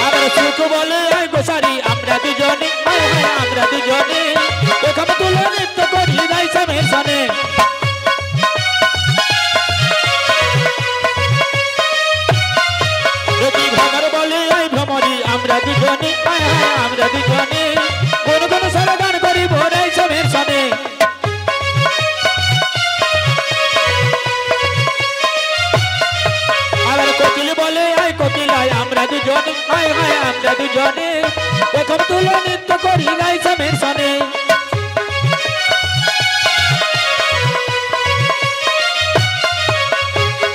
আবার সুখ বলে আয় গো সারি, আমরা দুজনে, আমরা দুজনে এখানে তুলে নৃত্য করি রাই শ্যামের সামনে। রবি ভাঙার বলে আয় ভ্রমরি, আমরা দুজনে, আমরা দুজনে কোন কোন সারা গান করি ভোরাই শ্যামের সামনে। আবার কোকিল বলে আয় কোকিলায়, আমরা দুজনে, আমরা দুজনে এখন তুলে নৃত্য করি রাই শ্যামের সামনে।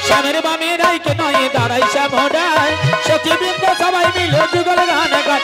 শ্যামের বামে রাইকে নয় দাঁড়াই শ্যামরায়, সখী বৃন্দ সবাই মিলে যুগল গান গায়